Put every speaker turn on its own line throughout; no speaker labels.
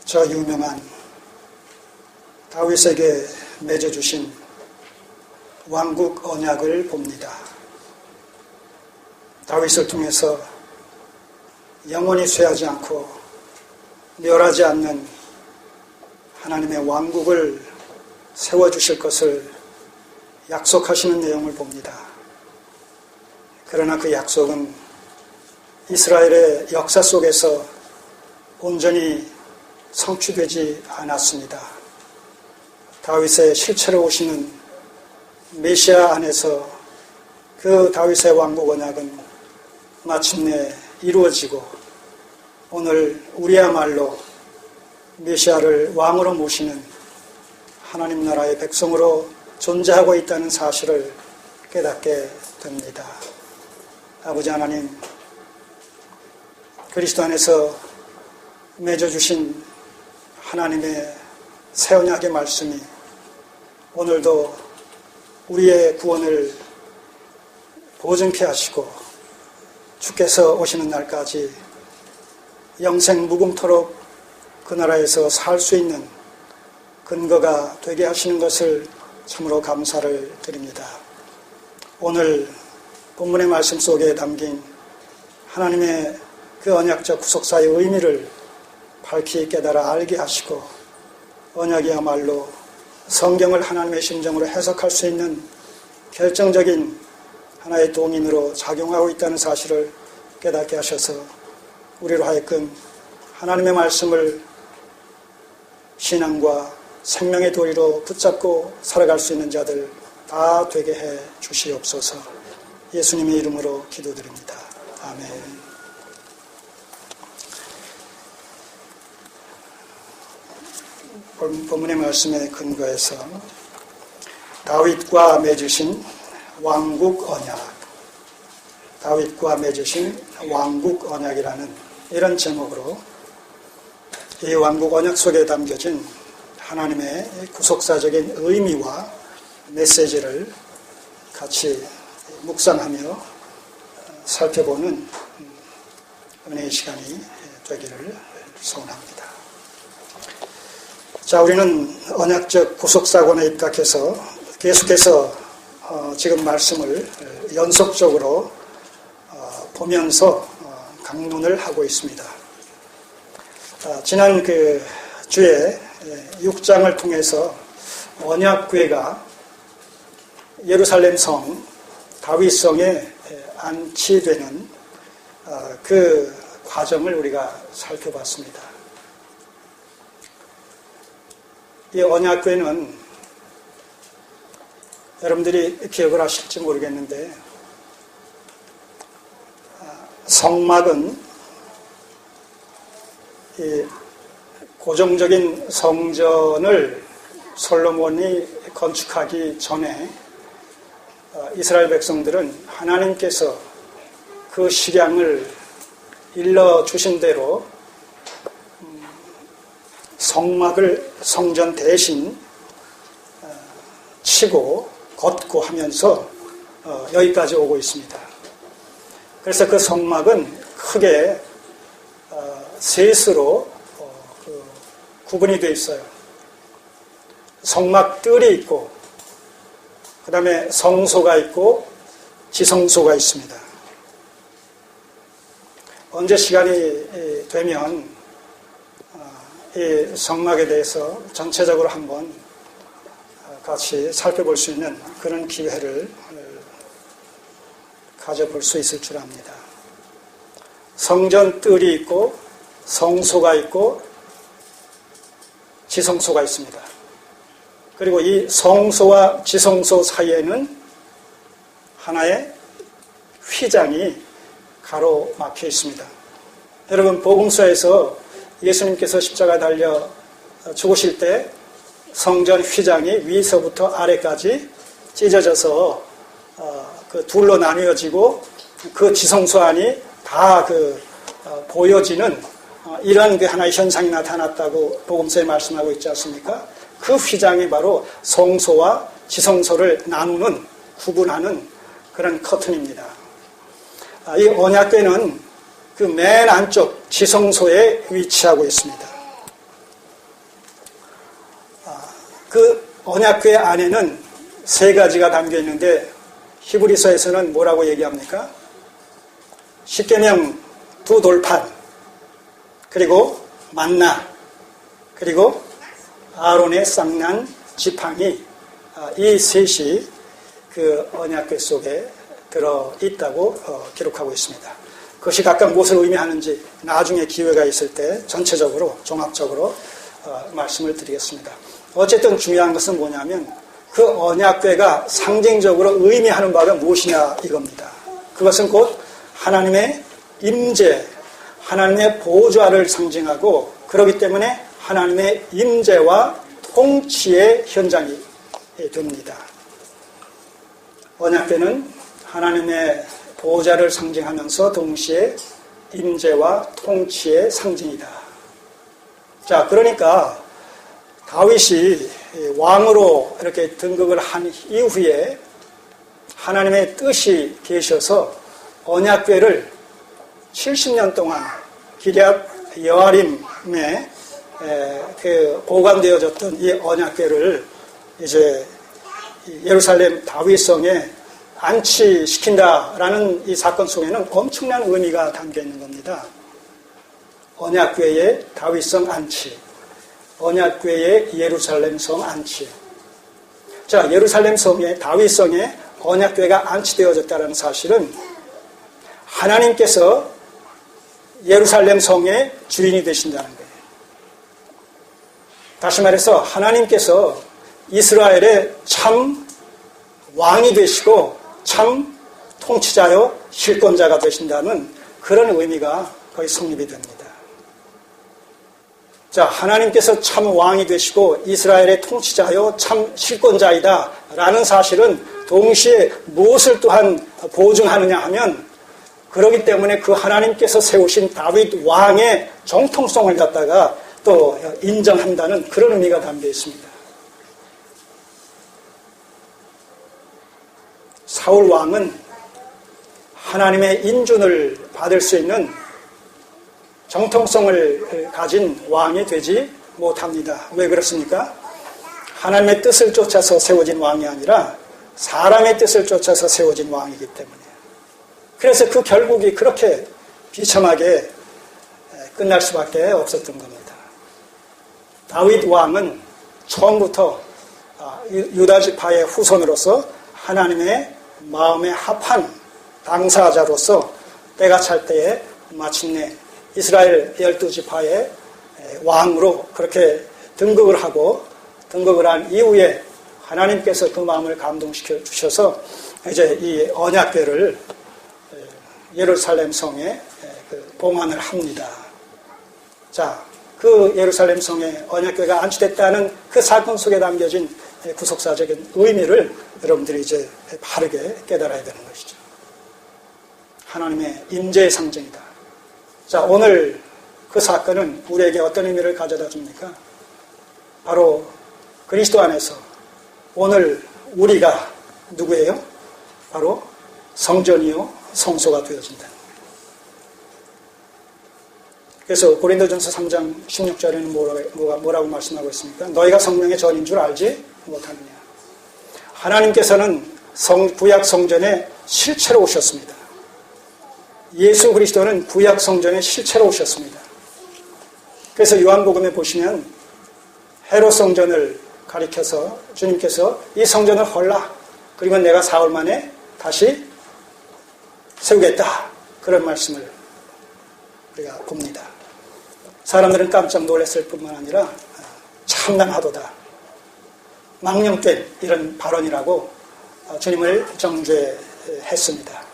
저 유명한 다윗에게 맺어주신 왕국 언약을 봅니다. 다윗을 통해서 영원히 쇠하지 않고 멸하지 않는 하나님의 왕국을 세워주실 것을 약속하시는 내용을 봅니다. 그러나 그 약속은 이스라엘의 역사 속에서 온전히 성취되지 않았습니다. 다윗의 실체로 오시는 메시아 안에서 그 다윗의 왕국 언약은 마침내 이루어지고 오늘 우리야말로 메시아를 왕으로 모시는 하나님 나라의 백성으로 존재하고 있다는 사실을 깨닫게 됩니다. 아버지 하나님, 그리스도 안에서 맺어주신 하나님의 새 언약의 말씀이 오늘도 우리의 구원을 보증케 하시고 주께서 오시는 날까지 영생 무궁토록 그 나라에서 살 수 있는 근거가 되게 하시는 것을 참으로 감사를 드립니다. 오늘 본문의 말씀 속에 담긴 하나님의 그 언약적 구속사의 의미를 밝히 깨달아 알게 하시고 언약이야말로 성경을 하나님의 심정으로 해석할 수 있는 결정적인 하나의 동인으로 작용하고 있다는 사실을 깨닫게 하셔서 우리로 하여금 하나님의 말씀을 신앙과 생명의 도리로 붙잡고 살아갈 수 있는 자들 다 되게 해 주시옵소서. 예수님의 이름으로 기도드립니다. 아멘. 본문의 말씀에 근거해서 다윗과 맺으신 왕국 언약, 다윗과 맺으신 왕국 언약이라는 이런 제목으로 이 왕국 언약 속에 담겨진 하나님의 구속사적인 의미와 메시지를 같이 묵상하며 살펴보는 은혜의 시간이 되기를 소원합니다. 자, 우리는 언약적 구속사관에 입각해서 계속해서 지금 말씀을 연속적으로 보면서 강론을 하고 있습니다. 지난 그 주에 6장을 통해서 언약궤가 예루살렘 성 다윗성에 안치되는 그 과정을 우리가 살펴봤습니다. 이 언약궤는 여러분들이 기억을 하실지 모르겠는데 성막은 이 고정적인 성전을 솔로몬이 건축하기 전에 이스라엘 백성들은 하나님께서 그 식양을 일러주신 대로 성막을 성전 대신 치고 걷고 하면서 여기까지 오고 있습니다. 그래서 그 성막은 크게 셋으로 구분이 되어 있어요. 성막 뜰이 있고 그 다음에 성소가 있고 지성소가 있습니다. 언제 시간이 되면 이 성막에 대해서 전체적으로 한번 같이 살펴볼 수 있는 그런 기회를 가져볼 수 있을 줄 압니다. 성전 뜰이 있고 성소가 있고 지성소가 있습니다. 그리고 이 성소와 지성소 사이에는 하나의 휘장이 가로막혀 있습니다. 여러분, 복음서에서 예수님께서 십자가에 달려 죽으실 때 성전 휘장이 위서부터 아래까지 찢어져서 그 둘로 나뉘어지고 그 지성소 안이 다 보여지는 이런 그 하나의 현상이 나타났다고 복음서에 말씀하고 있지 않습니까? 그 휘장이 바로 성소와 지성소를 나누는, 구분하는 그런 커튼입니다. 이 언약궤는 그 맨 안쪽 지성소에 위치하고 있습니다. 그 언약궤 안에는 세 가지가 담겨 있는데 히브리서에서는 뭐라고 얘기합니까? 십계명 두 돌판, 그리고 만나, 그리고 아론의 쌍난 지팡이, 이 셋이 그 언약궤 속에 들어있다고 기록하고 있습니다. 그것이 각각 무엇을 의미하는지 나중에 기회가 있을 때 전체적으로 종합적으로 말씀을 드리겠습니다. 어쨌든 중요한 것은 뭐냐면 그 언약궤가 상징적으로 의미하는 바가 무엇이냐 이겁니다. 그것은 곧 하나님의 임재, 하나님의 보좌를 상징하고 그렇기 때문에 하나님의 임재와 통치의 현장이 됩니다. 언약궤는 하나님의 보좌를 상징하면서 동시에 임재와 통치의 상징이다. 자, 그러니까 다윗이 왕으로 이렇게 등극을 한 이후에 하나님의 뜻이 계셔서 언약궤를 70년 동안 기럇 여아림에 보관되어졌던 이 언약궤를 이제 예루살렘 다윗성에 안치시킨다라는 이 사건 속에는 엄청난 의미가 담겨 있는 겁니다. 언약궤의 다윗성 안치, 언약궤의 예루살렘성 안치. 자, 예루살렘 성에 다윗성에 언약궤가 안치되어졌다는 사실은 하나님께서 예루살렘 성의 주인이 되신다는 거예요. 다시 말해서 하나님께서 이스라엘의 참 왕이 되시고 참 통치자요 실권자가 되신다는 그런 의미가 거의 성립이 됩니다. 자, 하나님께서 참 왕이 되시고 이스라엘의 통치자요 참 실권자이다 라는 사실은 동시에 무엇을 또한 보증하느냐 하면 그렇기 때문에 그 하나님께서 세우신 다윗 왕의 정통성을 갖다가 또 인정한다는 그런 의미가 담겨 있습니다. 사울 왕은 하나님의 인준을 받을 수 있는 정통성을 가진 왕이 되지 못합니다. 왜 그렇습니까? 하나님의 뜻을 쫓아서 세워진 왕이 아니라 사람의 뜻을 쫓아서 세워진 왕이기 때문에. 그래서 그 결국이 그렇게 비참하게 끝날 수밖에 없었던 겁니다. 다윗 왕은 처음부터 유다 지파의 후손으로서 하나님의 마음에 합한 당사자로서 때가 찰 때에 마침내 이스라엘 12지파의 왕으로 그렇게 등극을 하고 등극을 한 이후에 하나님께서 그 마음을 감동시켜 주셔서 이제 이 언약궤를 예루살렘 성에 봉안을 합니다. 자, 그 예루살렘 성에 언약궤가 안치됐다는 그 사건 속에 담겨진 구속사적인 의미를 여러분들이 이제 바르게 깨달아야 되는 것이죠. 하나님의 임재의 상징이다. 자, 오늘 그 사건은 우리에게 어떤 의미를 가져다 줍니까? 바로 그리스도 안에서 오늘 우리가 누구예요? 바로 성전이요 성소가 되어진다는 거예요. 그래서 고린도전서 3장 16절에는 뭐라고 말씀하고 있습니까? 너희가 성령의 전인 줄 알지 못하느냐. 하나님께서는 구약 성전에 실체로 오셨습니다. 예수 그리스도는 구약 성전에 실체로 오셨습니다. 그래서 요한복음에 보시면 헤롯 성전을 가리켜서 주님께서 이 성전을 헐라. 그리고 내가 사흘 만에 다시 세우겠다. 그런 말씀을 우리가 봅니다. 사람들은 깜짝 놀랐을 뿐만 아니라 참담하도다. 망령된 이런 발언이라고 주님을 정죄했습니다.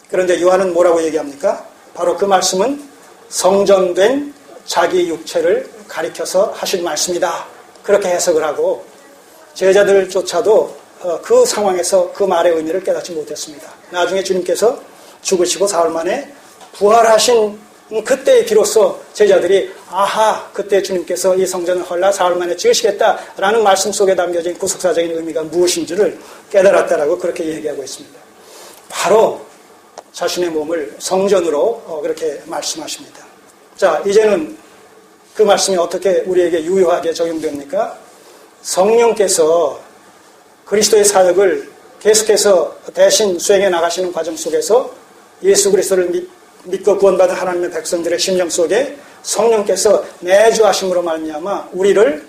그런데 요한은 뭐라고 얘기합니까? 바로 그 말씀은 성전된 자기 육체를 가리켜서 하신 말씀이다. 그렇게 해석을 하고 제자들조차도 그 상황에서 그 말의 의미를 깨닫지 못했습니다. 나중에 주님께서 죽으시고 사흘 만에 부활하신 그때 비로소 제자들이 아하, 그때 주님께서 이 성전을 헐라 사흘 만에 지으시겠다라는 말씀 속에 담겨진 구속사적인 의미가 무엇인지를 깨달았다라고 그렇게 얘기하고 있습니다. 바로 자신의 몸을 성전으로 그렇게 말씀하십니다. 자, 이제는 그 말씀이 어떻게 우리에게 유효하게 적용됩니까? 성령께서 그리스도의 사역을 계속해서 대신 수행해 나가시는 과정 속에서 예수 그리스도를 믿고 구원받은 하나님의 백성들의 심령 속에 성령께서 내주하심으로 말미암아 우리를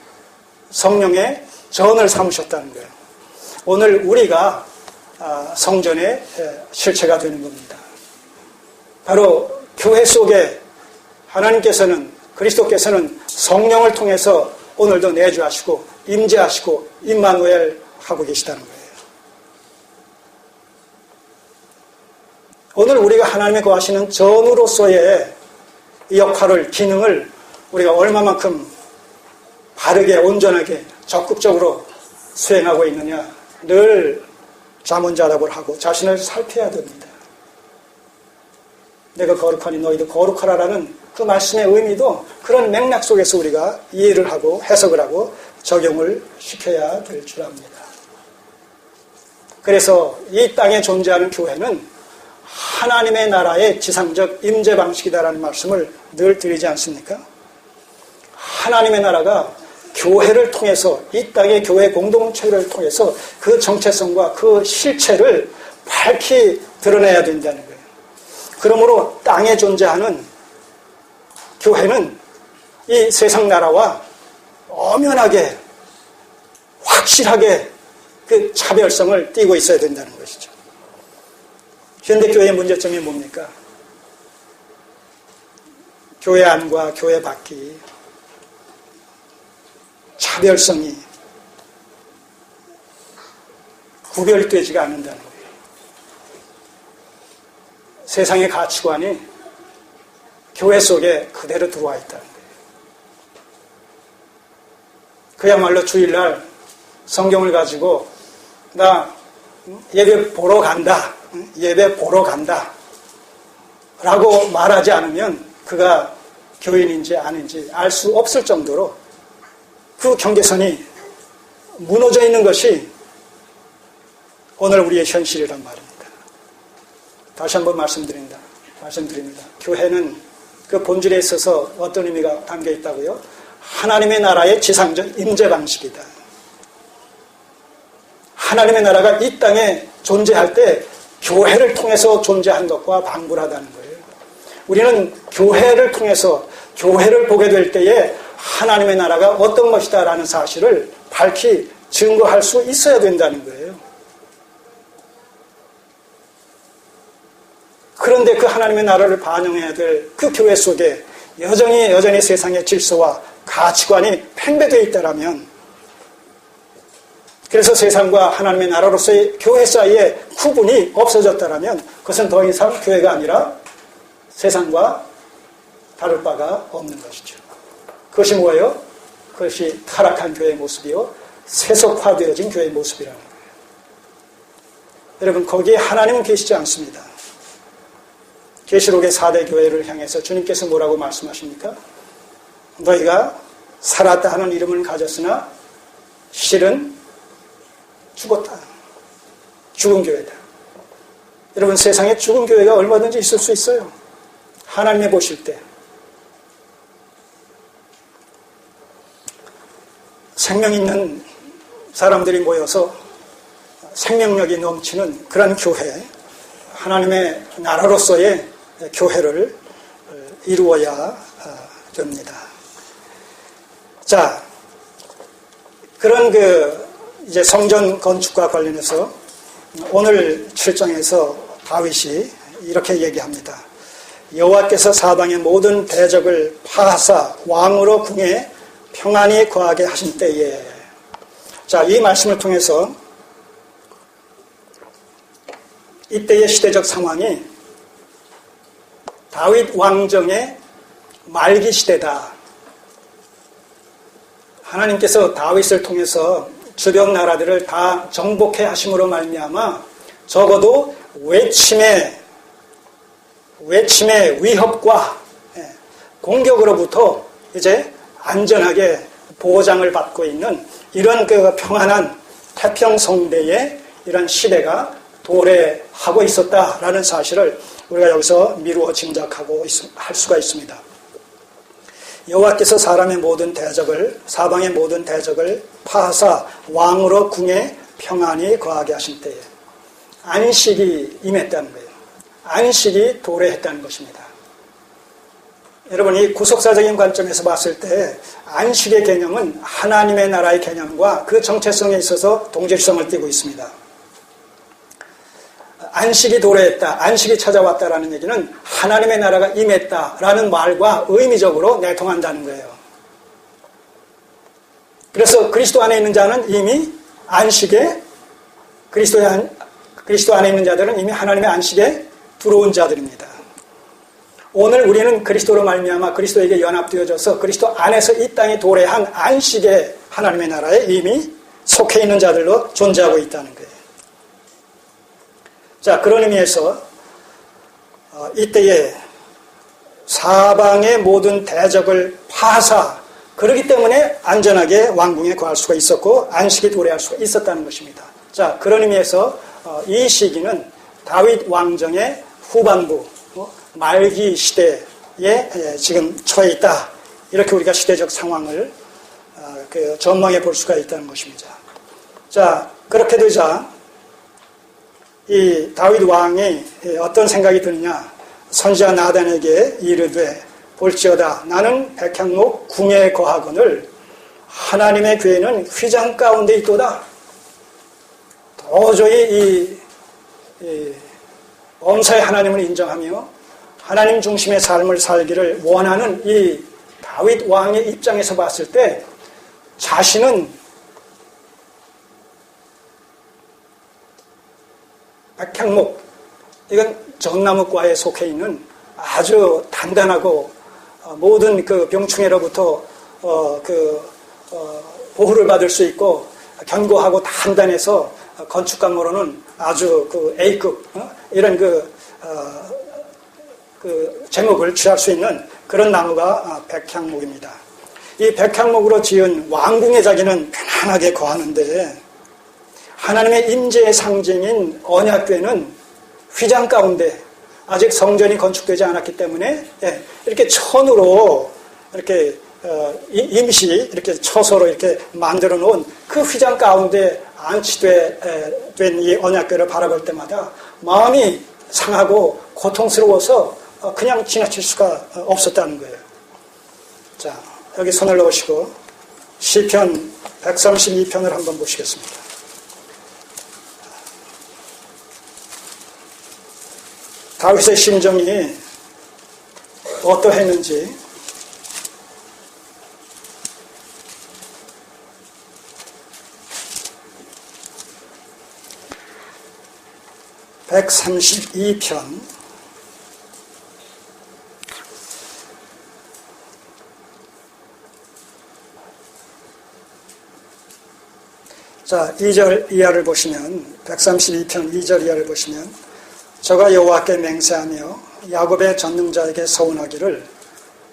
성령의 전을 삼으셨다는 거예요. 오늘 우리가 성전의 실체가 되는 겁니다. 바로 교회 속에 하나님께서는 그리스도께서는 성령을 통해서 오늘도 내주하시고 임재하시고 임마누엘 하고 계시다는 거예요. 오늘 우리가 하나님의 거하시는 전으로서의 역할을, 기능을 우리가 얼마만큼 바르게, 온전하게, 적극적으로 수행하고 있느냐 늘 자문자답을 하고 자신을 살펴야 됩니다. 내가 거룩하니 너희도 거룩하라라는 그 말씀의 의미도 그런 맥락 속에서 우리가 이해를 하고 해석을 하고 적용을 시켜야 될 줄 압니다. 그래서 이 땅에 존재하는 교회는 하나님의 나라의 지상적 임재 방식이다라는 말씀을 늘 드리지 않습니까? 하나님의 나라가 교회를 통해서 이 땅의 교회 공동체를 통해서 그 정체성과 그 실체를 밝히 드러내야 된다는 거예요. 그러므로 땅에 존재하는 교회는 이 세상 나라와 엄연하게 확실하게 그 차별성을 띠고 있어야 된다는 것이죠. 현대교회의 문제점이 뭡니까? 교회 안과 교회 밖이 차별성이 구별되지가 않는다는 거예요. 세상의 가치관이 교회 속에 그대로 들어와 있다는 거예요. 그야말로 주일날 성경을 가지고 나 예배 보러 간다. 예배 보러 간다. 라고 말하지 않으면 그가 교인인지 아닌지 알 수 없을 정도로 그 경계선이 무너져 있는 것이 오늘 우리의 현실이란 말입니다. 다시 한번 말씀드립니다. 교회는 그 본질에 있어서 어떤 의미가 담겨 있다고요? 하나님의 나라의 지상적 임재 방식이다. 하나님의 나라가 이 땅에 존재할 때 교회를 통해서 존재한 것과 방불하다는 거예요. 우리는 교회를 통해서 교회를 보게 될 때에 하나님의 나라가 어떤 것이다라는 사실을 밝히 증거할 수 있어야 된다는 거예요. 그런데 그 하나님의 나라를 반영해야 될 그 교회 속에 여전히 세상의 질서와 가치관이 팽배되어 있다라면, 그래서 세상과 하나님의 나라로서의 교회 사이에 구분이 없어졌다라면 그것은 더 이상 교회가 아니라 세상과 다를 바가 없는 것이죠. 그것이 뭐예요? 그것이 타락한 교회의 모습이요, 세속화되어진 교회의 모습이라는 거예요. 여러분, 거기에 하나님은 계시지 않습니다. 계시록의 4대 교회를 향해서 주님께서 뭐라고 말씀하십니까? 너희가 살았다 하는 이름을 가졌으나 실은 죽었다. 죽은 교회다. 여러분, 세상에 죽은 교회가 얼마든지 있을 수 있어요. 하나님이 보실 때. 생명 있는 사람들이 모여서 생명력이 넘치는 그런 교회, 하나님의 나라로서의 교회를 이루어야 됩니다. 자, 그런 이제 성전 건축과 관련해서 오늘 7장에서 다윗이 이렇게 얘기합니다. 여호와께서 사방의 모든 대적을 파하사 왕으로 궁에 평안히 거하게 하신 때에, 자, 이 말씀을 통해서 이때의 시대적 상황이 다윗 왕정의 말기 시대다. 하나님께서 다윗을 통해서 주변 나라들을 다 정복해 하심으로 말미암아 적어도 외침의 위협과 공격으로부터 이제 안전하게 보장을 받고 있는 이런 그 평안한 태평성대의 이런 시대가 도래하고 있었다라는 사실을 우리가 여기서 미루어 짐작하고 할 수가 있습니다. 여호와께서 사람의 모든 대적을 사방의 모든 대적을 파하사 왕으로 궁에 평안히 거하게 하신 때에 안식이 임했다는 거예요. 안식이 도래했다는 것입니다. 여러분, 이 구속사적인 관점에서 봤을 때 안식의 개념은 하나님의 나라의 개념과 그 정체성에 있어서 동질성을 띠고 있습니다. 안식이 도래했다, 안식이 찾아왔다라는 얘기는 하나님의 나라가 임했다라는 말과 의미적으로 내통한다는 거예요. 그래서 그리스도 안에 있는 자는 이미 안식에, 그리스도 안에 있는 자들은 이미 하나님의 안식에 들어온 자들입니다. 오늘 우리는 그리스도로 말미암아 그리스도에게 연합되어져서 그리스도 안에서 이 땅에 도래한 안식의 하나님의 나라에 이미 속해 있는 자들로 존재하고 있다는 거예요. 자, 그런 의미에서 이때에 사방의 모든 대적을 파하사, 그렇기 때문에 안전하게 왕궁에 거할 수가 있었고 안식이 도래할 수가 있었다는 것입니다. 자, 그런 의미에서 이 시기는 다윗 왕정의 후반부, 말기 시대에 지금 처해 있다. 이렇게 우리가 시대적 상황을 전망해 볼 수가 있다는 것입니다. 자, 그렇게 되자 이 다윗 왕이 어떤 생각이 드느냐? 선지자 나단에게 이르되 볼지어다 나는 백향목 궁에 거하거늘 하나님의 궤는 휘장 가운데 있도다. 도저히 이 범사의 하나님을 인정하며 하나님 중심의 삶을 살기를 원하는 이 다윗 왕의 입장에서 봤을 때 자신은 백향목, 이건 전나무과에 속해 있는 아주 단단하고 모든 그 병충해로부터 보호를 받을 수 있고 견고하고 단단해서 건축감으로는 아주 그 A급 이런 그 제목을 취할 수 있는 그런 나무가 백향목입니다. 이 백향목으로 지은 왕궁의 자기는 편안하게 거하는데 하나님의 임재의 상징인 언약궤는 휘장 가운데 아직 성전이 건축되지 않았기 때문에 이렇게 천으로 이렇게 임시 이렇게 처소로 이렇게 만들어 놓은 그 휘장 가운데 안치된 이 언약궤를 바라볼 때마다 마음이 상하고 고통스러워서 그냥 지나칠 수가 없었다는 거예요. 자, 여기 손을 넣으시고 시편 132편을 한번 보시겠습니다. 다윗의 심정이 어떠했는지 (132편) 자, 2절 이하를 보시면 132편 2절 이하를 보시면 저가 여호와께 맹세하며 야곱의 전능자에게 서운하기를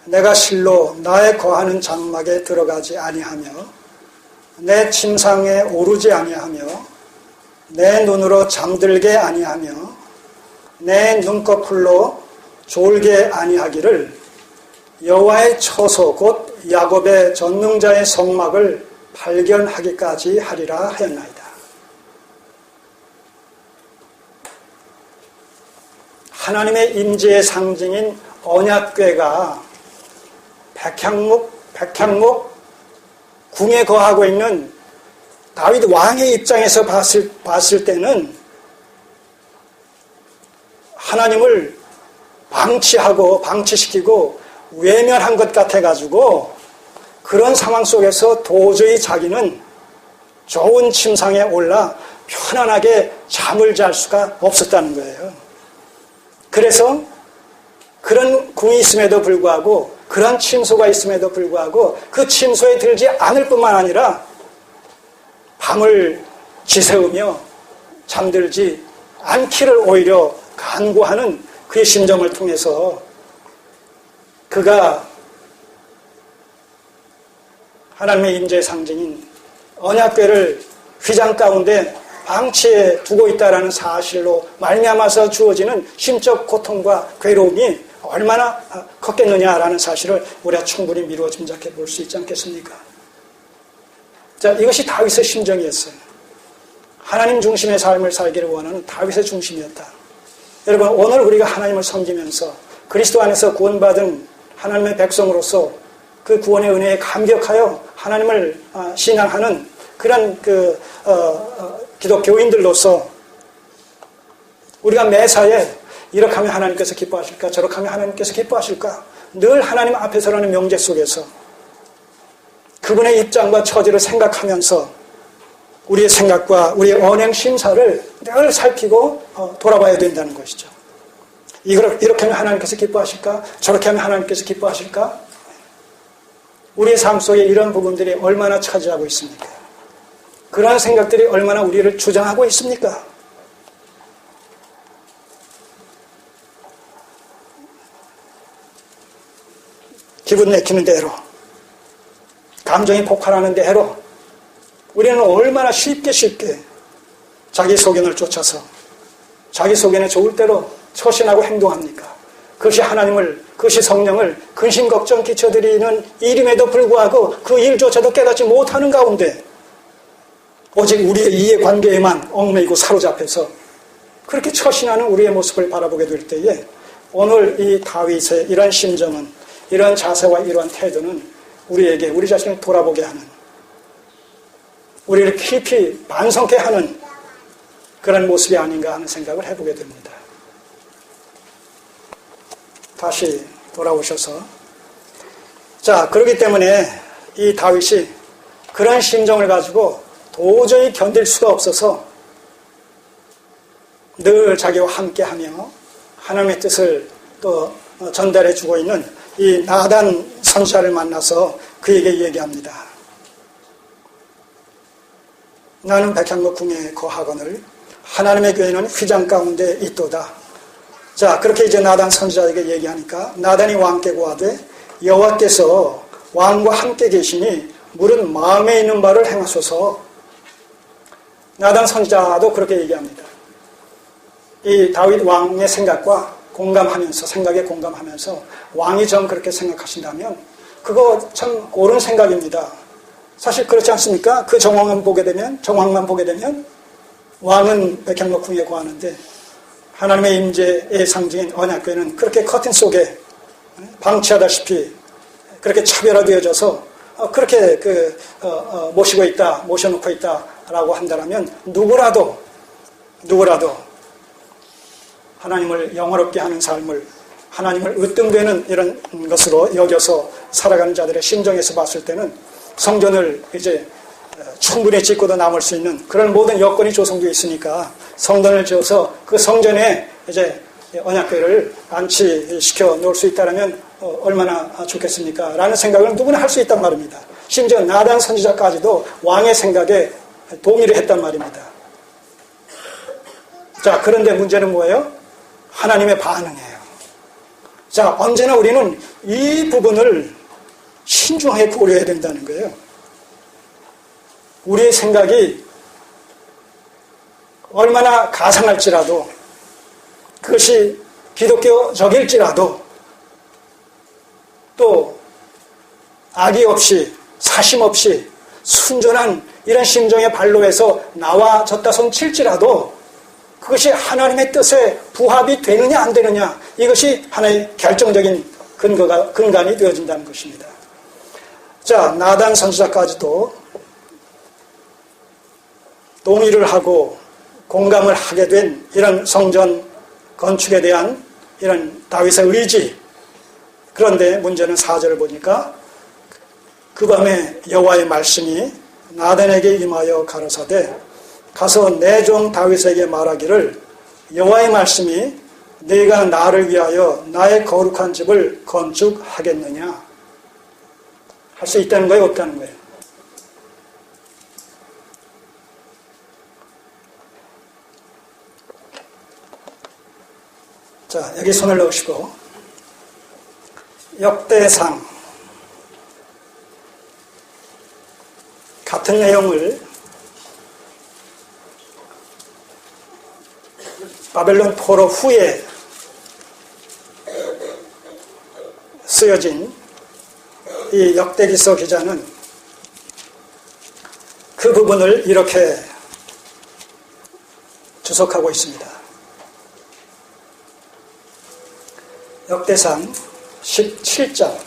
내가 실로 나의 거하는 장막에 들어가지 아니하며 내 침상에 오르지 아니하며 내 눈으로 잠들게 아니하며 내 눈꺼풀로 졸게 아니하기를 여호와의 처소 곧 야곱의 전능자의 성막을 발견하기까지 하리라 하였나이다. 하나님의 임재의 상징인 언약궤가 백향목 궁에 거하고 있는 다윗 왕의 입장에서 봤을 때는 하나님을 방치시키고 외면한 것 같아가지고 그런 상황 속에서 도저히 자기는 좋은 침상에 올라 편안하게 잠을 잘 수가 없었다는 거예요. 그래서 그런 궁이 있음에도 불구하고 그런 침소가 있음에도 불구하고 그 침소에 들지 않을 뿐만 아니라 밤을 지새우며 잠들지 않기를 오히려 간구하는 그의 심정을 통해서 그가 하나님의 임재의 상징인 언약궤를 휘장 가운데 방치해 두고 있다라는 사실로 말미암아서 주어지는 심적 고통과 괴로움이 얼마나 컸겠느냐라는 사실을 우리가 충분히 미루어 짐작해 볼 수 있지 않겠습니까? 자, 이것이 다윗의 심정이었어요. 하나님 중심의 삶을 살기를 원하는 다윗의 중심이었다. 여러분, 오늘 우리가 하나님을 섬기면서 그리스도 안에서 구원받은 하나님의 백성으로서 그 구원의 은혜에 감격하여 하나님을 신앙하는 그런 기독교인들로서 우리가 매사에 이렇게 하면 하나님께서 기뻐하실까, 저렇게 하면 하나님께서 기뻐하실까, 늘 하나님 앞에서라는 명제 속에서 그분의 입장과 처지를 생각하면서 우리의 생각과 우리의 언행 심사를 늘 살피고 돌아봐야 된다는 것이죠. 이렇게 하면 하나님께서 기뻐하실까, 저렇게 하면 하나님께서 기뻐하실까. 우리의 삶 속에 이런 부분들이 얼마나 차지하고 있습니까? 그러한 생각들이 얼마나 우리를 주장하고 있습니까? 기분 내키는 대로, 감정이 폭발하는 대로 우리는 얼마나 쉽게 자기 소견을 쫓아서 자기 소견에 좋을 대로 처신하고 행동합니까? 그것이 하나님을, 그것이 성령을 근심 걱정 끼쳐드리는 일임에도 불구하고 그 일조차도 깨닫지 못하는 가운데 오직 우리의 이해관계에만 얽매이고 사로잡혀서 그렇게 처신하는 우리의 모습을 바라보게 될 때에 오늘 이 다윗의 이러한 심정은, 이러한 자세와 이러한 태도는 우리에게 우리 자신을 돌아보게 하는, 우리를 깊이 반성케 하는 그런 모습이 아닌가 하는 생각을 해보게 됩니다. 다시 돌아오셔서, 자, 그렇기 때문에 이 다윗이 그런 심정을 가지고 도저히 견딜 수가 없어서 늘 자기와 함께하며 하나님의 뜻을 또 전달해 주고 있는 이 나단 선지자를 만나서 그에게 얘기합니다. 나는 백향목 궁에 거하거늘 하나님의 교회는 휘장 가운데 있도다. 자, 그렇게 이제 나단 선지자에게 얘기하니까 나단이 왕께 고하되 여호와께서 왕과 함께 계시니 물은 마음에 있는 바를 행하소서. 나단 선지자도 그렇게 얘기합니다. 이 다윗 왕의 생각과 공감하면서, 생각에 공감하면서 왕이 좀 그렇게 생각하신다면 그거 참 옳은 생각입니다. 사실 그렇지 않습니까? 그 정황만 보게 되면 왕은 백향목 궁에 거하는데 하나님의 임재의 상징인 언약궤는 그렇게 커튼 속에 방치하다시피 그렇게 차별화되어져서 그렇게 모셔놓고 있다라고 한다면 누구라도 하나님을 영화롭게 하는 삶을, 하나님을 으뜸되는 이런 것으로 여겨서 살아가는 자들의 심정에서 봤을 때는 성전을 이제 충분히 짓고도 남을 수 있는 그런 모든 여건이 조성되어 있으니까 성전을 지어서 그 성전에 이제 언약궤를 안치시켜 놓을 수 있다면 얼마나 좋겠습니까? 라는 생각을 누구나 할 수 있단 말입니다. 심지어 나단 선지자까지도 왕의 생각에 동의를 했단 말입니다. 자, 그런데 문제는 뭐예요? 하나님의 반응이에요. 자, 언제나 우리는 이 부분을 신중하게 고려해야 된다는 거예요. 우리의 생각이 얼마나 가상할지라도, 그것이 기독교적일지라도, 또 악의 없이 사심 없이 순전한 이런 심정의 발로에서 나와졌다 손 칠지라도 그것이 하나님의 뜻에 부합이 되느냐 안 되느냐, 이것이 하나의 결정적인 근간이 되어진다는 것입니다. 자, 나단 선지자까지도 동의를 하고 공감을 하게 된 이런 성전 건축에 대한 이런 다윗의 의지. 그런데 문제는 4절을 보니까 그 밤에 여호와의 말씀이 나단에게 임하여 가라사대 가서 내 종 다윗에게 말하기를 여호와의 말씀이 네가 나를 위하여 나의 거룩한 집을 건축하겠느냐. 할 수 있다는 거예요, 없다는 거예요? 자, 여기 손을 넣으시고 역대상 같은 내용을 바벨론 포로 후에 쓰여진 이 역대기서 기자는 그 부분을 이렇게 주석하고 있습니다. 역대상 17장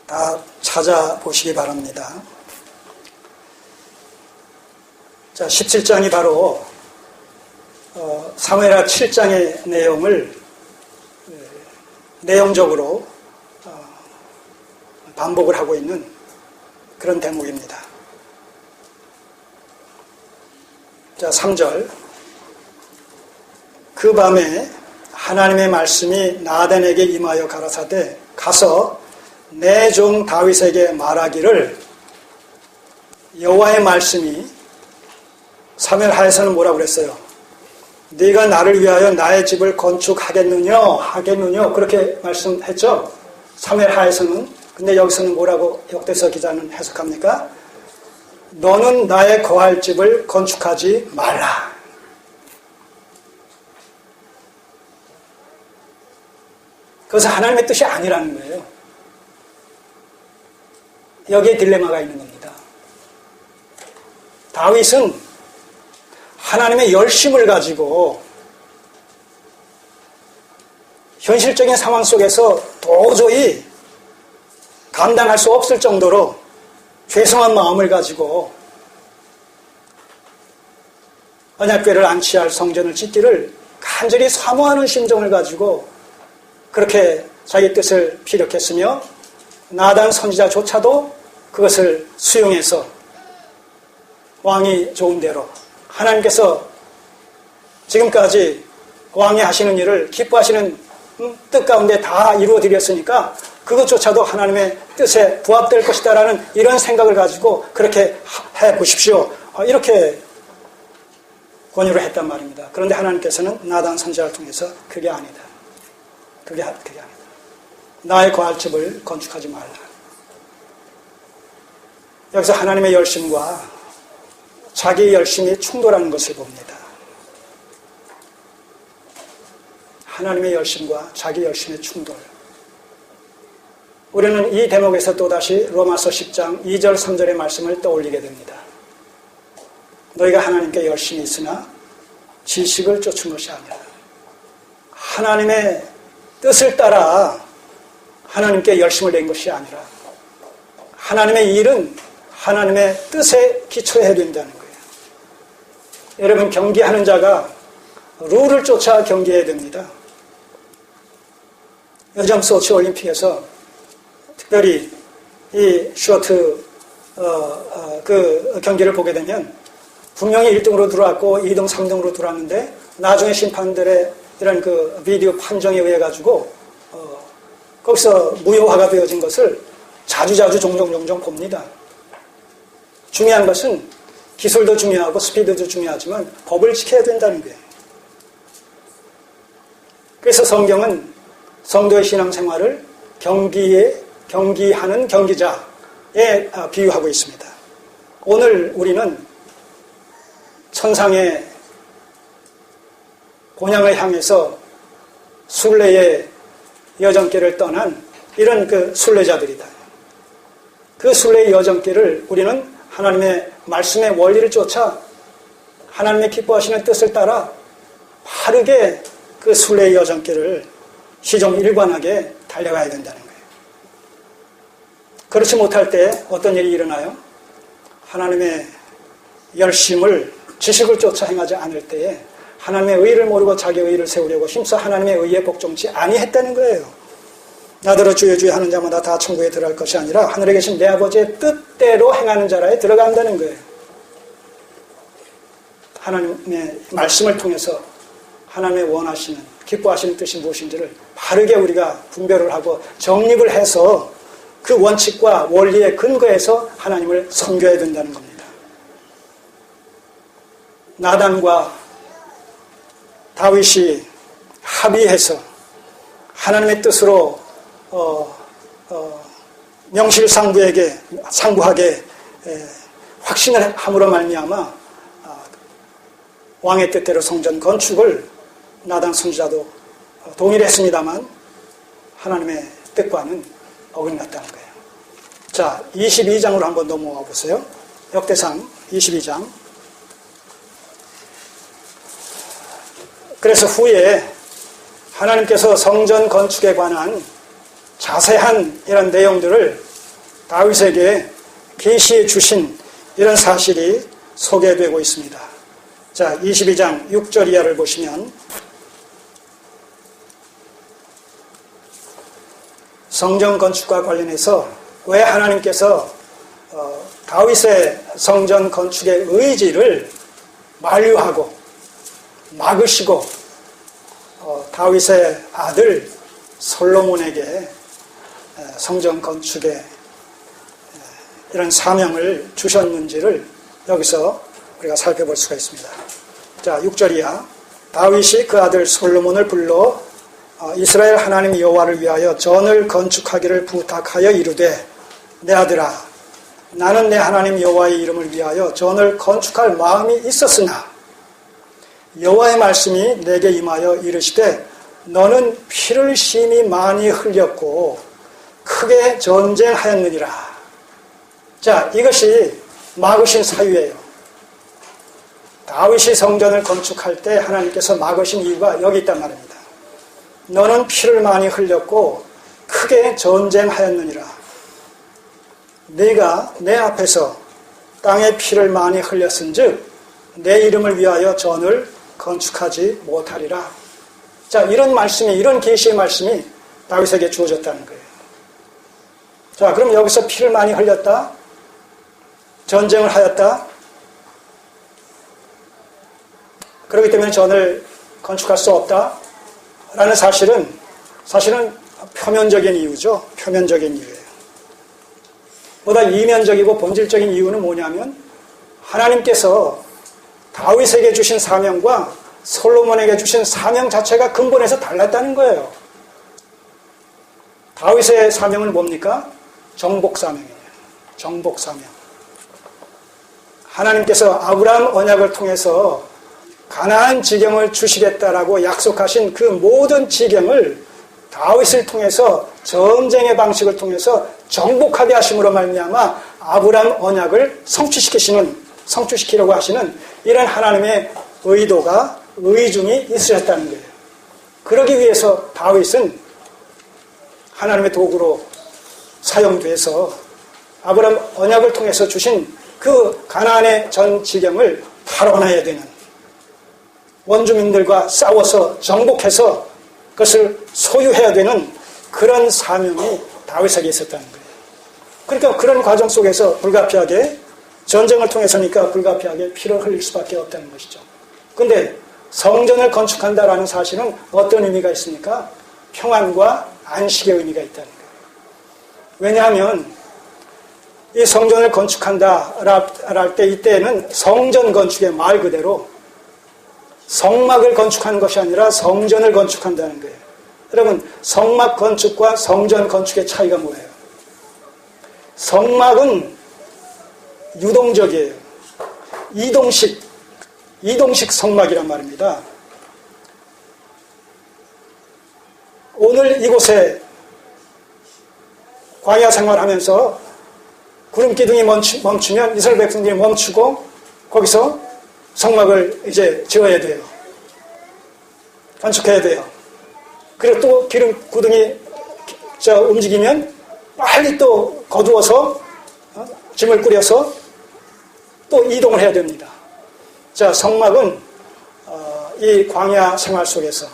다 찾아보시기 바랍니다. 자, 17장이 바로 사무엘하 7장의 내용을 내용적으로 반복을 하고 있는 그런 대목입니다. 자, 3절. 그 밤에 하나님의 말씀이 나단에게 임하여 가라사대 가서 내 종 다윗에게 말하기를 여호와의 말씀이 사무엘하에서는 뭐라고 그랬어요? 네가 나를 위하여 나의 집을 건축하겠느냐 그렇게 말씀했죠. 사무엘하에서는. 근데 여기서는 뭐라고 역대서 기자는 해석합니까? 너는 나의 거할 집을 건축하지 말라. 그것은 하나님의 뜻이 아니라는 거예요. 여기에 딜레마가 있는 겁니다. 다윗은 하나님의 열심을 가지고 현실적인 상황 속에서 도저히 감당할 수 없을 정도로 죄송한 마음을 가지고 언약궤를 안치할 성전을 짓기를 간절히 사모하는 심정을 가지고 그렇게 자기 뜻을 피력했으며 나단 선지자조차도 그것을 수용해서 왕이 좋은 대로 하나님께서 지금까지 왕이 하시는 일을 기뻐하시는 뜻 가운데 다 이루어드렸으니까 그것조차도 하나님의 뜻에 부합될 것이다라는 이런 생각을 가지고 그렇게 해보십시오. 이렇게 권유를 했단 말입니다. 그런데 하나님께서는 나단 선지자를 통해서 그게 아니다. 그게 아니다. 나의 거할 집을 건축하지 말라. 여기서 하나님의 열심과 자기의 열심이 충돌하는 것을 봅니다. 하나님의 열심과 자기 열심의 충돌. 우리는 이 대목에서 또다시 로마서 10장 2절 3절의 말씀을 떠올리게 됩니다. 너희가 하나님께 열심이 있으나 지식을 쫓은 것이 아니라 하나님의 뜻을 따라 하나님께 열심을 낸 것이 아니라 하나님의 일은 하나님의 뜻에 기초해야 된다는 거예요. 여러분, 경기하는 자가 룰을 쫓아 경기해야 됩니다. 요즘 소치 올림픽에서 특별히 이 쇼트 그 경기를 보게 되면 분명히 1등으로 들어왔고 2등, 3등으로 들어왔는데 나중에 심판들의 이런 그 비디오 판정에 의해 가지고 거기서 무효화가 되어진 것을 자주자주 종종 봅니다. 중요한 것은 기술도 중요하고 스피드도 중요하지만 법을 지켜야 된다는 거예요. 그래서 성경은 성도의 신앙생활을 경기하는 경기자에 비유하고 있습니다. 오늘 우리는 천상의 곤양을 향해서 순례의 여정길을 떠난 이런 그 순례자들이다. 그 순례의 여정길을 우리는 하나님의 말씀의 원리를 쫓아 하나님의 기뻐하시는 뜻을 따라 바르게 그 순례의 여정길을 시종일관하게 달려가야 된다는 거예요. 그렇지 못할 때 어떤 일이 일어나요? 하나님의 열심을 지식을 쫓아 행하지 않을 때에 하나님의 의를 모르고 자기 의를 세우려고 힘써 하나님의 의에 복종치 아니했다는 거예요. 나더러 주여 주여 하는 자마다 다 천국에 들어갈 것이 아니라 하늘에 계신 내 아버지의 뜻대로 행하는 자라에 들어간다는 거예요. 하나님의 말씀을 통해서 하나님의 원하시는 기뻐하시는 뜻이 무엇인지를 바르게 우리가 분별을 하고 정립을 해서 그 원칙과 원리에 근거해서 하나님을 섬겨야 된다는 겁니다. 나단과 다윗이 합의해서 하나님의 뜻으로 명실상부하게 확신을 함으로 말미암아 왕의 뜻대로 성전 건축을 나단 선지자도 동의를 했습니다만 하나님의 뜻과는 어긋났다는 거예요. 자, 22장으로 한번 넘어와 보세요. 역대상 22장. 그래서 후에 하나님께서 성전 건축에 관한 자세한 이런 내용들을 다윗에게 계시해 주신 이런 사실이 소개되고 있습니다. 자, 22장 6절 이하를 보시면 성전 건축과 관련해서 왜 하나님께서 다윗의 성전 건축의 의지를 만류하고 막으시고 다윗의 아들 솔로몬에게 성전 건축의 이런 사명을 주셨는지를 여기서 우리가 살펴볼 수가 있습니다. 자, 6절 이하. 다윗이 그 아들 솔로몬을 불러 이스라엘 하나님 여호와를 위하여 전을 건축하기를 부탁하여 이르되, 내 아들아, 나는 내 하나님 여호와의 이름을 위하여 전을 건축할 마음이 있었으나 여호와의 말씀이 내게 임하여 이르시되, 너는 피를 심히 많이 흘렸고 크게 전쟁하였느니라. 자, 이것이 막으신 사유예요. 다윗이 성전을 건축할 때 하나님께서 막으신 이유가 여기 있단 말입니다. 너는 피를 많이 흘렸고 크게 전쟁하였느니라. 네가 내 앞에서 땅에 피를 많이 흘렸은즉 내 이름을 위하여 전을 건축하지 못하리라. 자, 이런 말씀이, 이런 계시의 말씀이 다윗에게 주어졌다는 거예요. 자, 그럼 여기서 피를 많이 흘렸다, 전쟁을 하였다, 그렇기 때문에 전을 건축할 수 없다 라는 사실은 표면적인 이유죠. 표면적인 이유예요. 보다 이면적이고 본질적인 이유는 뭐냐면 하나님께서 다윗에게 주신 사명과 솔로몬에게 주신 사명 자체가 근본에서 달랐다는 거예요. 다윗의 사명은 뭡니까? 정복사명이에요. 정복사명. 하나님께서 아브라함 언약을 통해서 가나안 지경을 주시겠다라고 약속하신 그 모든 지경을 다윗을 통해서 전쟁의 방식을 통해서 정복하게 하심으로 말미암아 아브라함 언약을 성취시키려고 하시는 이런 하나님의 의도가, 의중이 있으셨다는 거예요. 그러기 위해서 다윗은 하나님의 도구로 사용돼서 아브라함 언약을 통해서 주신 그 가나안의 전 지경을 탈환해야 되는, 원주민들과 싸워서 정복해서 그것을 소유해야 되는 그런 사명이 다윗에게 있었다는 거예요. 그러니까 그런 과정 속에서 불가피하게, 전쟁을 통해서니까 불가피하게 피를 흘릴 수밖에 없다는 것이죠. 그런데 성전을 건축한다라는 사실은 어떤 의미가 있습니까? 평안과 안식의 의미가 있다는 거예요. 왜냐하면 이 성전을 건축한다 할 때 이때는 성전 건축의 말 그대로 성막을 건축하는 것이 아니라 성전을 건축한다는 거예요. 여러분, 성막 건축과 성전 건축의 차이가 뭐예요? 성막은 유동적이에요. 이동식 성막이란 말입니다. 오늘 이곳에 광야 생활하면서 구름 기둥이 멈추면 이스라엘 백성들이 멈추고 거기서 성막을 이제 지어야 돼요. 건축해야 돼요. 그리고 또 기름 구둥이 움직이면 빨리 또 거두어서 짐을 꾸려서 또 이동을 해야 됩니다. 자, 성막은 이 광야 생활 속에서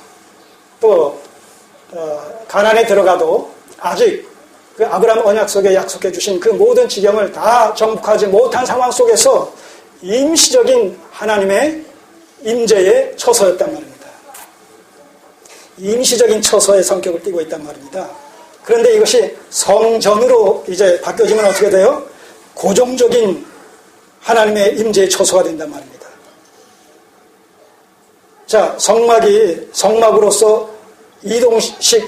또 가나안에 들어가도 아직 그 아브라함 언약 속에 약속해 주신 그 모든 지경을 다 정복하지 못한 상황 속에서 임시적인 하나님의 임재의 처소였단 말입니다. 임시적인 처소의 성격을 띠고 있단 말입니다. 그런데 이것이 성전으로 이제 바뀌어지면 어떻게 돼요? 고정적인 하나님의 임재의 처소가 된단 말입니다. 자, 성막으로서 이동식과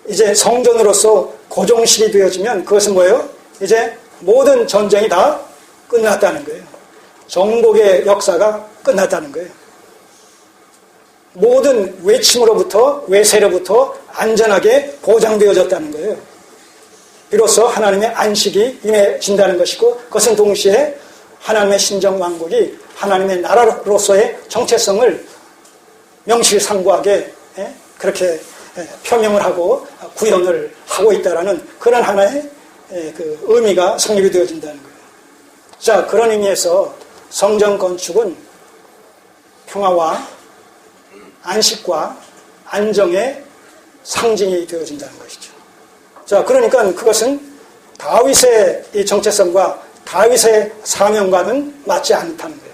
이제 성전으로서 고정식이 되어지면 그것은 뭐예요? 이제 모든 전쟁이 다 끝났다는 거예요. 정복의 역사가 끝났다는 거예요. 모든 외침으로부터, 외세로부터 안전하게 보장되어졌다는 거예요. 비로소 하나님의 안식이 임해진다는 것이고, 그것은 동시에 하나님의 신정왕국이 하나님의 나라로서의 정체성을 명실상부하게 그렇게 표명을 하고 구현을 하고 있다라는 그런 하나의 그 의미가 성립이 되어진다는 거예요. 자, 그런 의미에서 성전 건축은 평화와 안식과 안정의 상징이 되어진다는 것이죠. 자, 그러니까 그것은 다윗의 이 정체성과 다윗의 사명과는 맞지 않다는 거예요.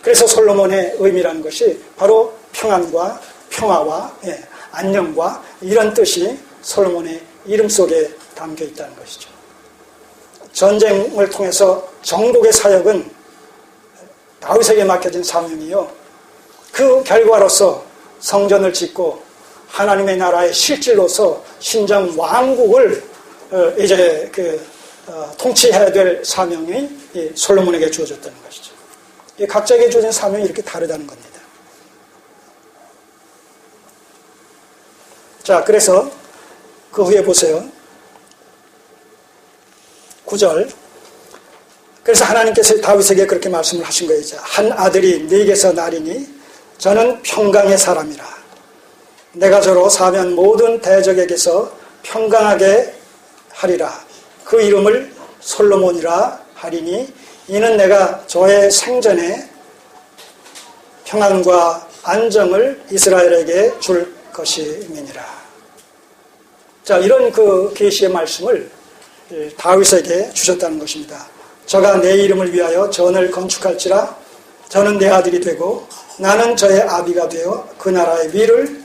그래서 솔로몬의 의미라는 것이 바로 평안과 평화와 안녕과 이런 뜻이 솔로몬의 이름 속에 담겨 있다는 것이죠. 전쟁을 통해서 정복의 사역은 다윗에게 맡겨진 사명이요. 그 결과로서 성전을 짓고 하나님의 나라의 실질로서 신정 왕국을 이제 통치해야 될 사명이 솔로몬에게 주어졌다는 것이죠. 각자에게 주어진 사명이 이렇게 다르다는 겁니다. 자, 그래서 그 후에 보세요. 9절. 그래서 하나님께서 다윗에게 그렇게 말씀을 하신 거예요. 한 아들이 네게서 나리니 저는 평강의 사람이라. 내가 저로 사면 모든 대적에게서 평강하게 하리라. 그 이름을 솔로몬이라 하리니 이는 내가 저의 생전에 평안과 안정을 이스라엘에게 줄 것임이니라. 자, 이런 그 계시의 말씀을 다윗에게 주셨다는 것입니다. 저가 내 이름을 위하여 전을 건축할지라. 저는 내 아들이 되고 나는 저의 아비가 되어 그 나라의 위를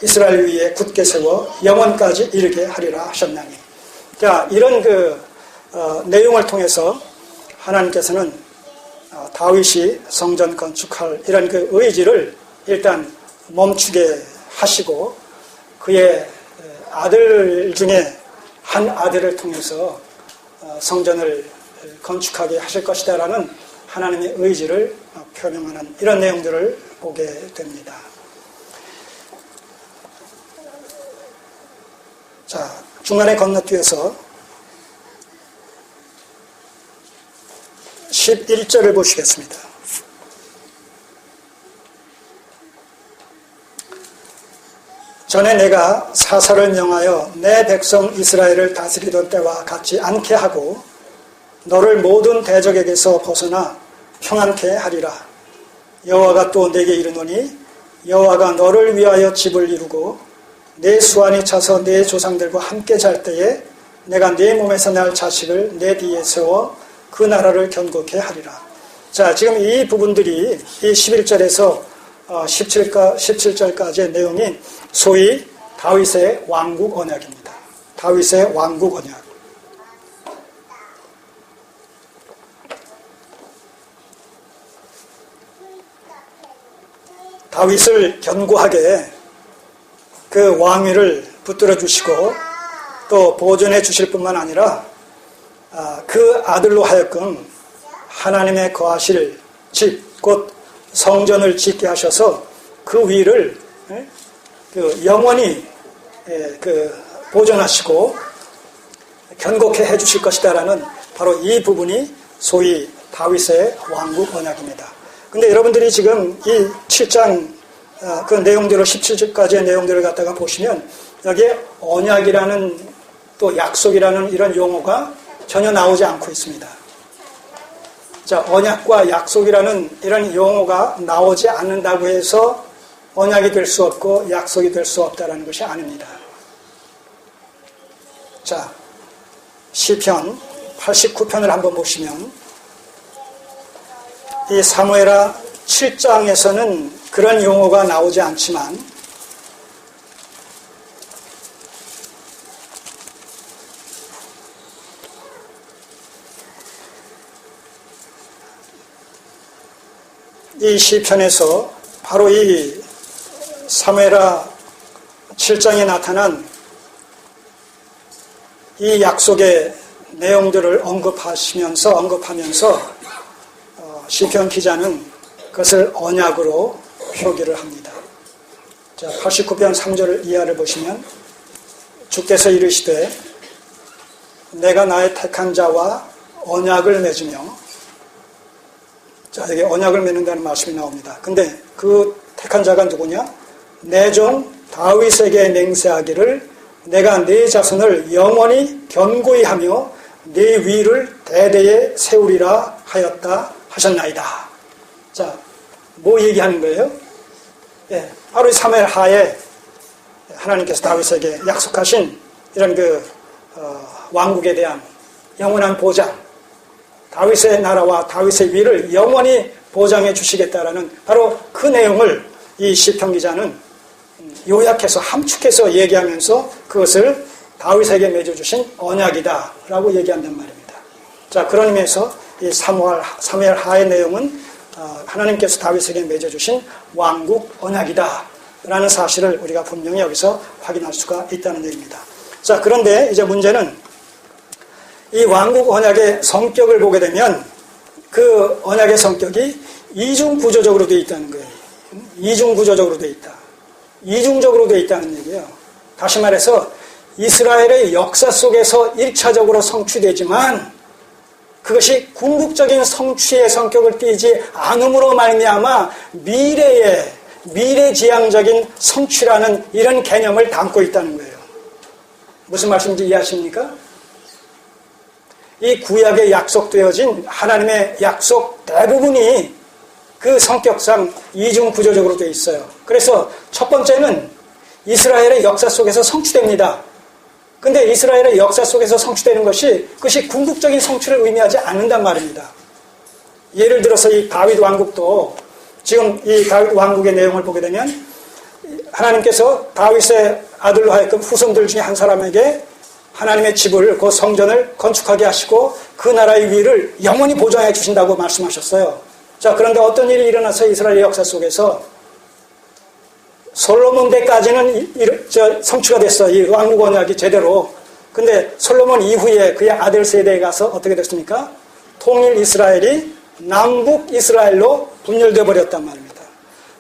이스라엘 위에 굳게 세워 영원까지 이르게 하리라 하셨나니. 자, 이런 내용을 통해서 하나님께서는 다윗이 성전 건축할 이런 그 의지를 일단 멈추게 하시고 그의 아들 중에 한 아들을 통해서 성전을 건축하게 하실 것이다라는 하나님의 의지를 표명하는 이런 내용들을 보게 됩니다. 자, 중간에 건너뛰어서 11절을 보시겠습니다. 전에 내가 사사를 명하여 내 백성 이스라엘을 다스리던 때와 같지 않게 하고 너를 모든 대적에게서 벗어나 평안케 하리라. 여호와가 또 내게 이르노니 여호와가 너를 위하여 집을 이루고 내 수완이 차서 내 조상들과 함께 잘 때에 내가 네 몸에서 날 자식을 내 뒤에 세워 그 나라를 견고케 하리라. 자, 지금 이 부분들이 이 11절에서 17절까지의 내용이 소위 다윗의 왕국 언약입니다. 다윗의 왕국 언약. 다윗을 견고하게 그 왕위를 붙들어 주시고 또 보존해 주실 뿐만 아니라 그 아들로 하여금 하나님의 거하실 집, 곧 성전을 짓게 하셔서 그 위를 영원히 보존하시고 견고케 해주실 것이다라는 바로 이 부분이 소위 다윗의 왕국 언약입니다. 근데 여러분들이 지금 이 7장 그 내용대로 17절까지의 내용들을 갖다가 보시면 여기에 언약이라는 또 약속이라는 이런 용어가 전혀 나오지 않고 있습니다. 자, 언약과 약속이라는 이런 용어가 나오지 않는다고 해서 언약이 될 수 없고 약속이 될 수 없다는 것이 아닙니다. 자, 시편 89편을 한번 보시면 이 사무엘하 7장에서는 그런 용어가 나오지 않지만 이 시편에서 바로 이 사무엘하 7장에 나타난 이 약속의 내용들을 언급하면서 시편 기자는 그것을 언약으로 표기를 합니다. 자, 89편 3절 이하를 보시면 주께서 이르시되 내가 나의 택한 자와 언약을 맺으며, 자, 여기 언약을 맺는다는 말씀이 나옵니다. 근데 그 택한 자가 누구냐? 내 종 다윗에게 맹세하기를 내가 네 자손을 영원히 견고히 하며 네 위를 대대에 세우리라 하였다 하셨나이다. 자, 뭐 얘기하는 거예요? 예, 바로 이 사무엘 하에 하나님께서 다윗에게 약속하신 이런 왕국에 대한 영원한 보장, 다윗의 나라와 다윗의 위를 영원히 보장해 주시겠다라는 바로 그 내용을 이 시편 기자는 요약해서 함축해서 얘기하면서 그것을 다윗에게 맺어주신 언약이다라고 얘기한단 말입니다. 자, 그런 의미에서 이 사무엘 하의 내용은 하나님께서 다윗에게 맺어주신 왕국 언약이다라는 사실을 우리가 분명히 여기서 확인할 수가 있다는 얘기입니다. 자, 그런데 이제 문제는 이 왕국 언약의 성격을 보게 되면 그 언약의 성격이 이중 구조적으로 되어 있다는 거예요. 이중 구조적으로 되어 있다. 이중적으로 되어 있다는 얘기예요. 다시 말해서 이스라엘의 역사 속에서 1차적으로 성취되지만 그것이 궁극적인 성취의 성격을 띠지 않음으로 말미암아 미래지향적인 성취라는 이런 개념을 담고 있다는 거예요. 무슨 말씀인지 이해하십니까? 이 구약에 약속되어진 하나님의 약속 대부분이 그 성격상 이중 구조적으로 되어 있어요. 그래서 첫 번째는 이스라엘의 역사 속에서 성취됩니다. 근데 이스라엘의 역사 속에서 성취되는 그것이 궁극적인 성취를 의미하지 않는단 말입니다. 예를 들어서 이 다윗 왕국도 지금 이 다윗 왕국의 내용을 보게 되면 하나님께서 다윗의 아들로 하여금 후손들 중에 한 사람에게 하나님의 집을, 그 성전을 건축하게 하시고 그 나라의 위를 영원히 보장해 주신다고 말씀하셨어요. 자, 그런데 어떤 일이 일어나서 이스라엘 역사 속에서 솔로몬 때까지는 성취가 됐어. 이 왕국 언약이 제대로. 근데 솔로몬 이후에 그의 아들 세대에 가서 어떻게 됐습니까? 통일 이스라엘이 남북 이스라엘로 분열되어 버렸단 말입니다.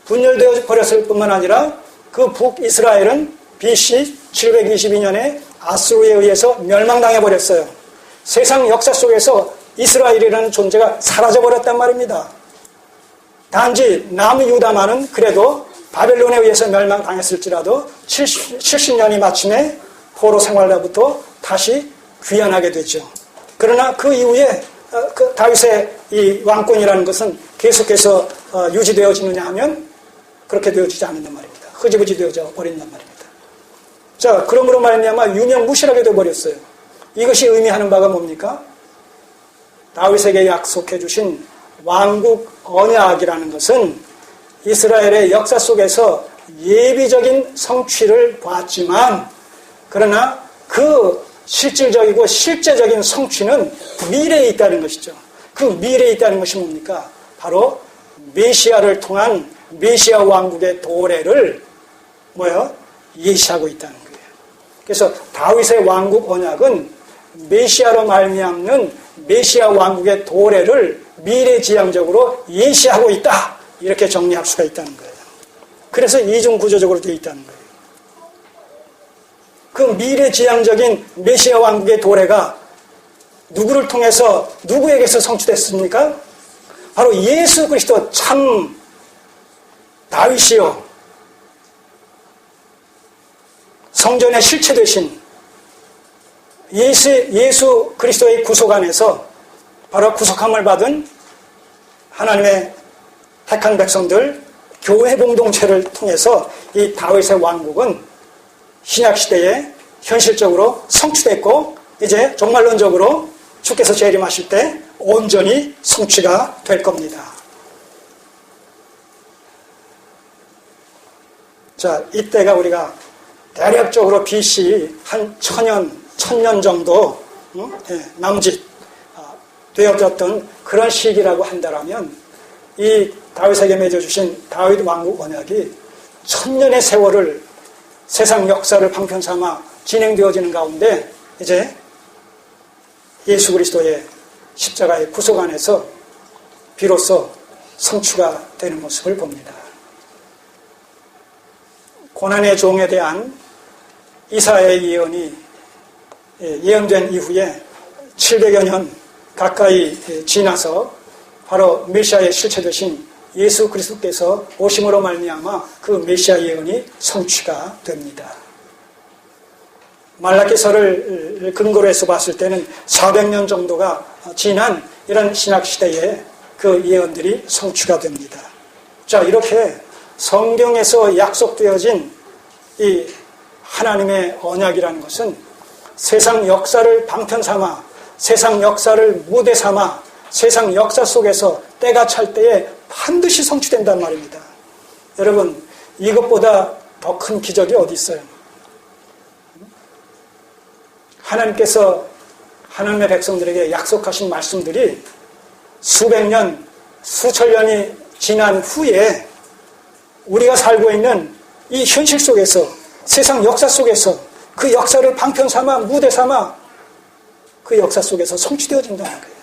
분열되어 버렸을 뿐만 아니라 그 북이스라엘은 BC 722년에 아수르에 의해서 멸망당해 버렸어요. 세상 역사 속에서 이스라엘이라는 존재가 사라져 버렸단 말입니다. 단지 남유다만은 그래도 바벨론에 의해서 멸망당했을지라도 70년이 마침에 포로 생활로부터 다시 귀환하게 되죠. 그러나 그 이후에 그 다윗의 이 왕권이라는 것은 계속해서 유지되어지느냐 하면 그렇게 되어지지 않는단 말입니다. 흐지부지 되어져 버린단 말입니다. 자, 그러므로 말미암아 유명무실하게 되어버렸어요. 이것이 의미하는 바가 뭡니까? 다윗에게 약속해 주신 왕국 언약이라는 것은 이스라엘의 역사 속에서 예비적인 성취를 보았지만 그러나 그 실질적이고 실제적인 성취는 미래에 있다는 것이죠. 그 미래에 있다는 것이 뭡니까? 바로 메시아를 통한 메시아 왕국의 도래를 예시하고 있다는 거예요. 그래서 다윗의 왕국 언약은 메시아로 말미암는 메시아 왕국의 도래를 미래지향적으로 예시하고 있다. 이렇게 정리할 수가 있다는 거예요. 그래서 이중 구조적으로 되어 있다는 거예요. 그 미래지향적인 메시아 왕국의 도래가 누구를 통해서 누구에게서 성취됐습니까? 바로 예수 그리스도 참 다윗이요 성전의 실체 되신 예수 그리스도의 구속 안에서 바로 구속함을 받은 하나님의 택한 백성들 교회 공동체를 통해서 이 다윗의 왕국은 신약시대에 현실적으로 성취됐고 이제 종말론적으로 주께서 재림하실 때 온전히 성취가 될 겁니다. 자, 이때가 우리가 대략적으로 BC 한 1000년 정도 남짓 되어졌던 그런 시기라고 한다면 이 다윗에게 맺어주신 다윗 왕국 언약이 1000년의 세월을 세상 역사를 방편 삼아 진행되어지는 가운데 이제 예수 그리스도의 십자가의 구속 안에서 비로소 성취가 되는 모습을 봅니다. 고난의 종에 대한 이사야의 예언이 예언된 이후에 700여 년 가까이 지나서 바로 메시아의 실체되신 예수 그리스도께서 오심으로 말미암아 그 메시아 예언이 성취가 됩니다. 말라기서를 근거로 해서 봤을 때는 400년 정도가 지난 이런 신학시대에 그 예언들이 성취가 됩니다. 자, 이렇게 성경에서 약속되어진 이 하나님의 언약이라는 것은 세상 역사를 방편 삼아, 세상 역사를 무대 삼아, 세상 역사 속에서 때가 찰 때에 반드시 성취된단 말입니다. 여러분, 이것보다 더 큰 기적이 어디 있어요? 하나님께서 하나님의 백성들에게 약속하신 말씀들이 수백 년, 수천 년이 지난 후에 우리가 살고 있는 이 현실 속에서, 세상 역사 속에서 그 역사를 방편 삼아, 무대 삼아 그 역사 속에서 성취되어진다는 거예요.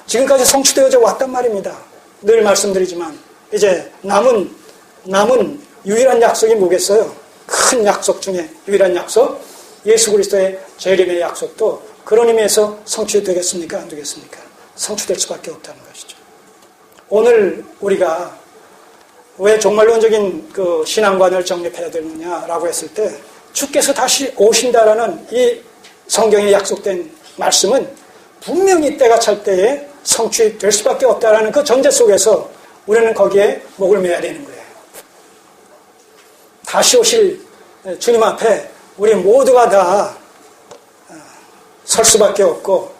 지금까지 성취되어져 왔단 말입니다. 늘 말씀드리지만 이제 남은 유일한 약속이 뭐겠어요? 큰 약속 중에 유일한 약속, 예수 그리스도의 재림의 약속도 그런 의미에서 성취되겠습니까? 안 되겠습니까? 성취될 수밖에 없다는 것이죠. 오늘 우리가 왜 종말론적인 그 신앙관을 정립해야 되느냐라고 했을 때 주께서 다시 오신다라는 이 성경에 약속된 말씀은 분명히 때가 찰 때에 성취될 수밖에 없다라는 그 전제 속에서 우리는 거기에 목을 매야 되는 거예요. 다시 오실 주님 앞에 우리 모두가 다 설 수밖에 없고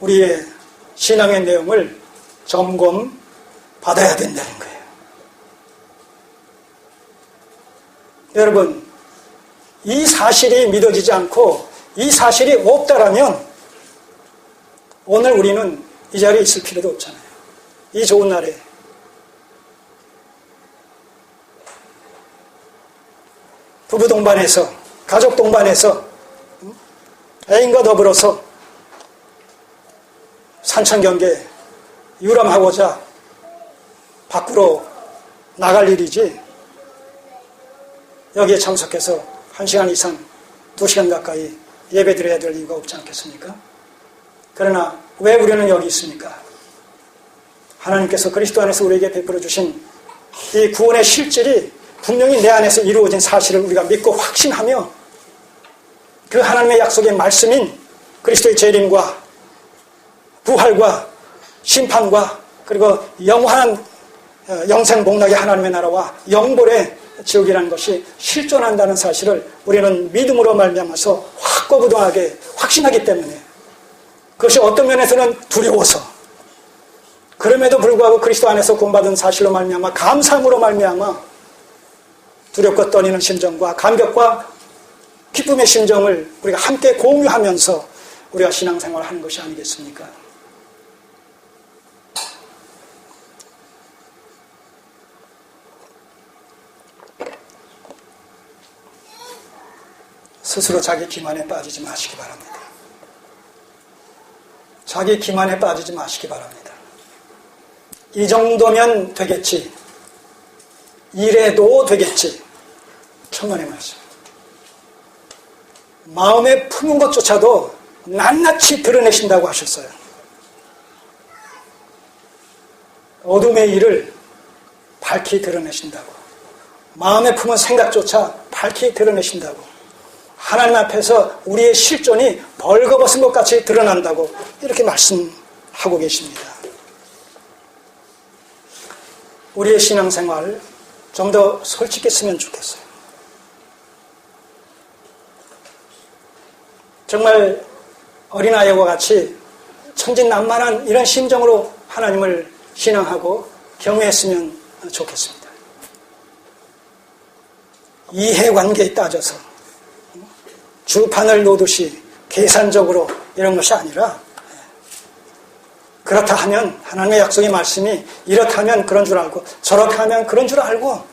우리의 신앙의 내용을 점검받아야 된다는 거예요. 여러분, 이 사실이 믿어지지 않고 이 사실이 없다라면 오늘 우리는 이 자리에 있을 필요도 없잖아요. 이 좋은 날에. 부부 동반해서, 가족 동반해서, 애인과 더불어서 산천경계 유람하고자 밖으로 나갈 일이지 여기에 참석해서 1시간 이상, 2시간 가까이 예배드려야 될 이유가 없지 않겠습니까? 그러나 왜 우리는 여기 있습니까? 하나님께서 그리스도 안에서 우리에게 베풀어 주신 이 구원의 실질이 분명히 내 안에서 이루어진 사실을 우리가 믿고 확신하며 그 하나님의 약속의 말씀인 그리스도의 재림과 부활과 심판과 그리고 영원한 영생복락의 하나님의 나라와 영벌의 지옥이라는 것이 실존한다는 사실을 우리는 믿음으로 말미암아서 확고부동하게 확신하기 때문에 그것이 어떤 면에서는 두려워서 그럼에도 불구하고 그리스도 안에서 구원받은 사실로 말미암아 감사함으로 말미암아 두렵고 떨리는 심정과 감격과 기쁨의 심정을 우리가 함께 공유하면서 우리가 신앙생활을 하는 것이 아니겠습니까? 스스로 자기 기만에 빠지지 마시기 바랍니다. 자기 기만에 빠지지 마시기 바랍니다. 이 정도면 되겠지. 이래도 되겠지. 천만의 말씀. 마음에 품은 것조차도 낱낱이 드러내신다고 하셨어요. 어둠의 일을 밝히 드러내신다고. 마음에 품은 생각조차 밝히 드러내신다고. 하나님 앞에서 우리의 실존이 벌거벗은 것 같이 드러난다고 이렇게 말씀하고 계십니다. 우리의 신앙생활 좀 더 솔직했으면 좋겠어요. 정말 어린아이와 같이 천진난만한 이런 심정으로 하나님을 신앙하고 경외했으면 좋겠습니다. 이해관계에 따져서 주판을 놓듯이 계산적으로 이런 것이 아니라 그렇다 하면 하나님의 약속의 말씀이 이렇다 하면 그런 줄 알고 저렇게 하면 그런 줄 알고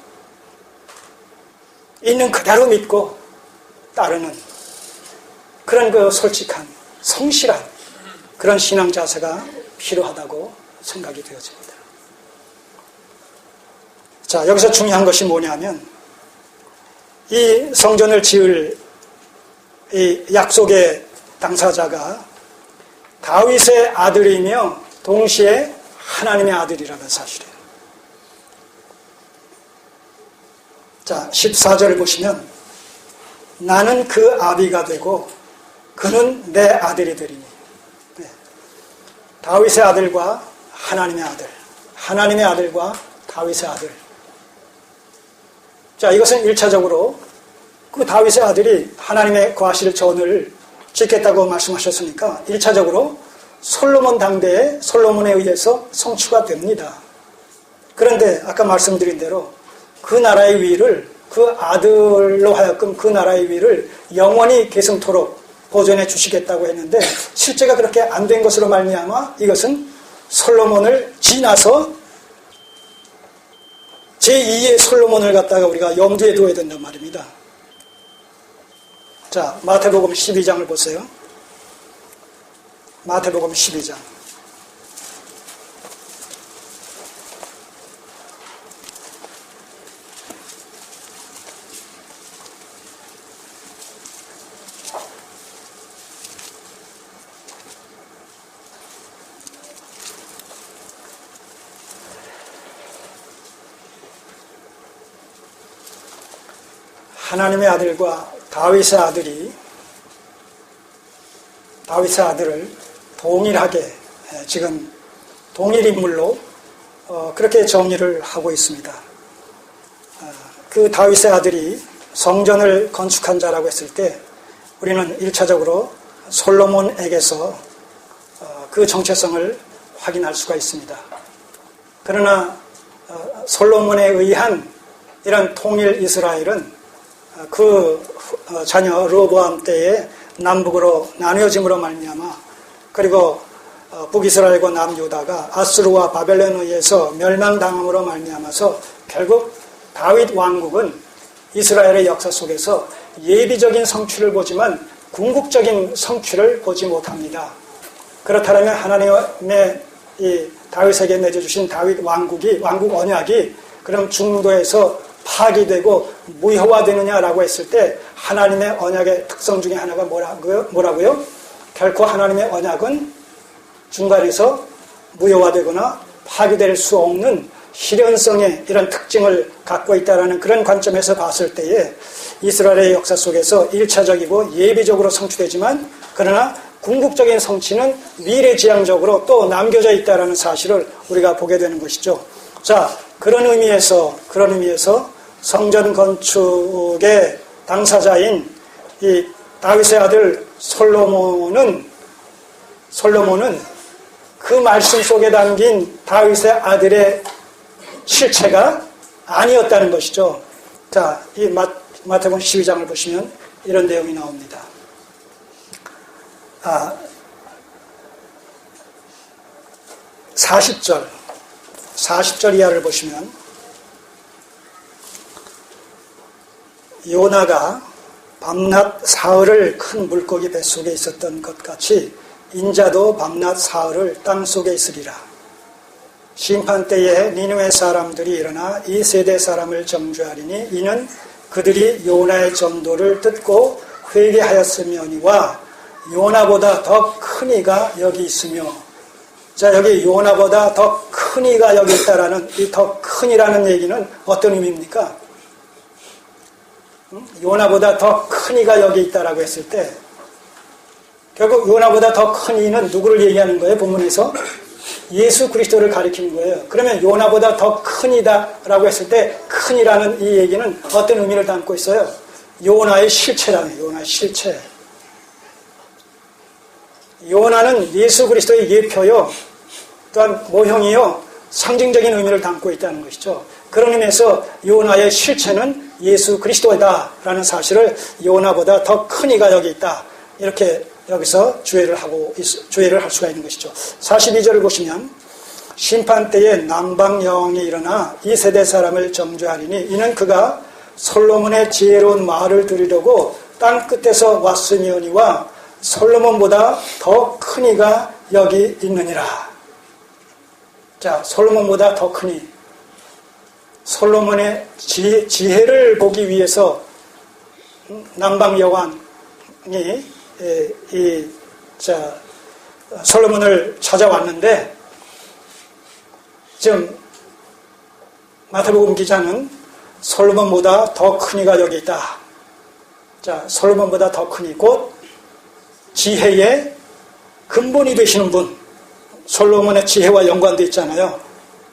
있는 그대로 믿고 따르는 그런 그 솔직한 성실한 그런 신앙 자세가 필요하다고 생각이 되어집니다. 자, 여기서 중요한 것이 뭐냐면 이 성전을 지을 이 약속의 당사자가 다윗의 아들이며 동시에 하나님의 아들이라는 사실이에요. 자, 14절을 보시면 나는 그 아비가 되고 그는 내 아들이 되리니. 네. 다윗의 아들과 하나님의 아들, 하나님의 아들과 다윗의 아들. 자, 이것은 1차적으로 그 다윗의 아들이 하나님의 거하실 전을 짓겠다고 말씀하셨으니까 1차적으로 솔로몬 당대에 솔로몬에 의해서 성취가 됩니다. 그런데 아까 말씀드린 대로 그 나라의 위를 그 아들로 하여금 그 나라의 위를 영원히 계승토록 보존해 주시겠다고 했는데 실제가 그렇게 안 된 것으로 말미암아 이것은 솔로몬을 지나서 제2의 솔로몬을 갖다가 우리가 염두에 둬야 된단 말입니다. 자, 마태복음 12장을 보세요. 마태복음 12장. 하나님의 아들과 다윗의 아들을 동일하게 지금 동일 인물로 그렇게 정의를 하고 있습니다. 그 다윗의 아들이 성전을 건축한 자라고 했을 때 우리는 1차적으로 솔로몬에게서 그 정체성을 확인할 수가 있습니다. 그러나 솔로몬에 의한 이런 통일 이스라엘은 그 자녀 르호보암 때에 남북으로 나뉘어짐으로 말미암아 그리고 북이스라엘과 남유다가 아수르와 바벨론에 의해서 멸망당함으로 말미암아서 결국 다윗 왕국은 이스라엘의 역사 속에서 예비적인 성취를 보지만 궁극적인 성취를 보지 못합니다. 그렇다면 하나님의 이 다윗에게 맺어주신 다윗 왕국 언약이 그럼 중도에서 파기되고 무효화되느냐라고 했을 때 하나님의 언약의 특성 중에 하나가 뭐라고요? 결코 하나님의 언약은 중간에서 무효화되거나 파기될 수 없는 실현성의 이런 특징을 갖고 있다는 그런 관점에서 봤을 때에 이스라엘의 역사 속에서 1차적이고 예비적으로 성취되지만 그러나 궁극적인 성취는 미래지향적으로 또 남겨져 있다는 사실을 우리가 보게 되는 것이죠. 자, 그런 의미에서 성전 건축의 당사자인 이 다윗의 아들 솔로몬은 그 말씀 속에 담긴 다윗의 아들의 실체가 아니었다는 것이죠. 자, 이 마태복음 12장을 보시면 이런 내용이 나옵니다. 40절 이하를 보시면 요나가 밤낮 사흘을 큰 물고기 뱃속에 있었던 것 같이 인자도 밤낮 사흘을 땅속에 있으리라. 심판때에 니느웨 사람들이 일어나 이 세대 사람을 정죄하리니 이는 그들이 요나의 전도를 듣고 회개하였으며니와 요나보다 더 큰 이가 여기 있으며. 자, 여기 요나보다 더 큰 이가 여기 있다라는 이 더 큰이라는 얘기는 어떤 의미입니까? 요나보다 더 큰 이가 여기 있다라고 했을 때 결국 요나보다 더 큰 이는 누구를 얘기하는 거예요? 본문에서 예수 그리스도를 가리키는 거예요. 그러면 요나보다 더 큰 이다라고 했을 때 큰이라는 이 얘기는 어떤 의미를 담고 있어요? 요나의 실체라는 요나의 실체. 요나는 예수 그리스도의 예표요, 또한 모형이요, 상징적인 의미를 담고 있다는 것이죠. 그런 의미에서 요나의 실체는 예수 그리스도이다라는 사실을 요나보다 더 큰 이가 여기 있다, 이렇게 여기서 주의를 할 수가 있는 것이죠. 42절을 보시면 심판 때에 남방 여왕이 일어나 이 세대 사람을 정죄하리니 이는 그가 솔로몬의 지혜로운 말을 들으려고 땅 끝에서 왔으며니와 솔로몬보다 더 큰 이가 여기 있느니라. 자, 솔로몬보다 더 크니, 솔로몬의 지혜를 보기 위해서 남방 여왕이 솔로몬을 찾아왔는데, 지금 마태복음 기자는 솔로몬보다 더 큰 이가 여기 있다. 자, 솔로몬보다 더 큰 이, 곧 지혜의 근본이 되시는 분, 솔로몬의 지혜와 연관되어 있잖아요.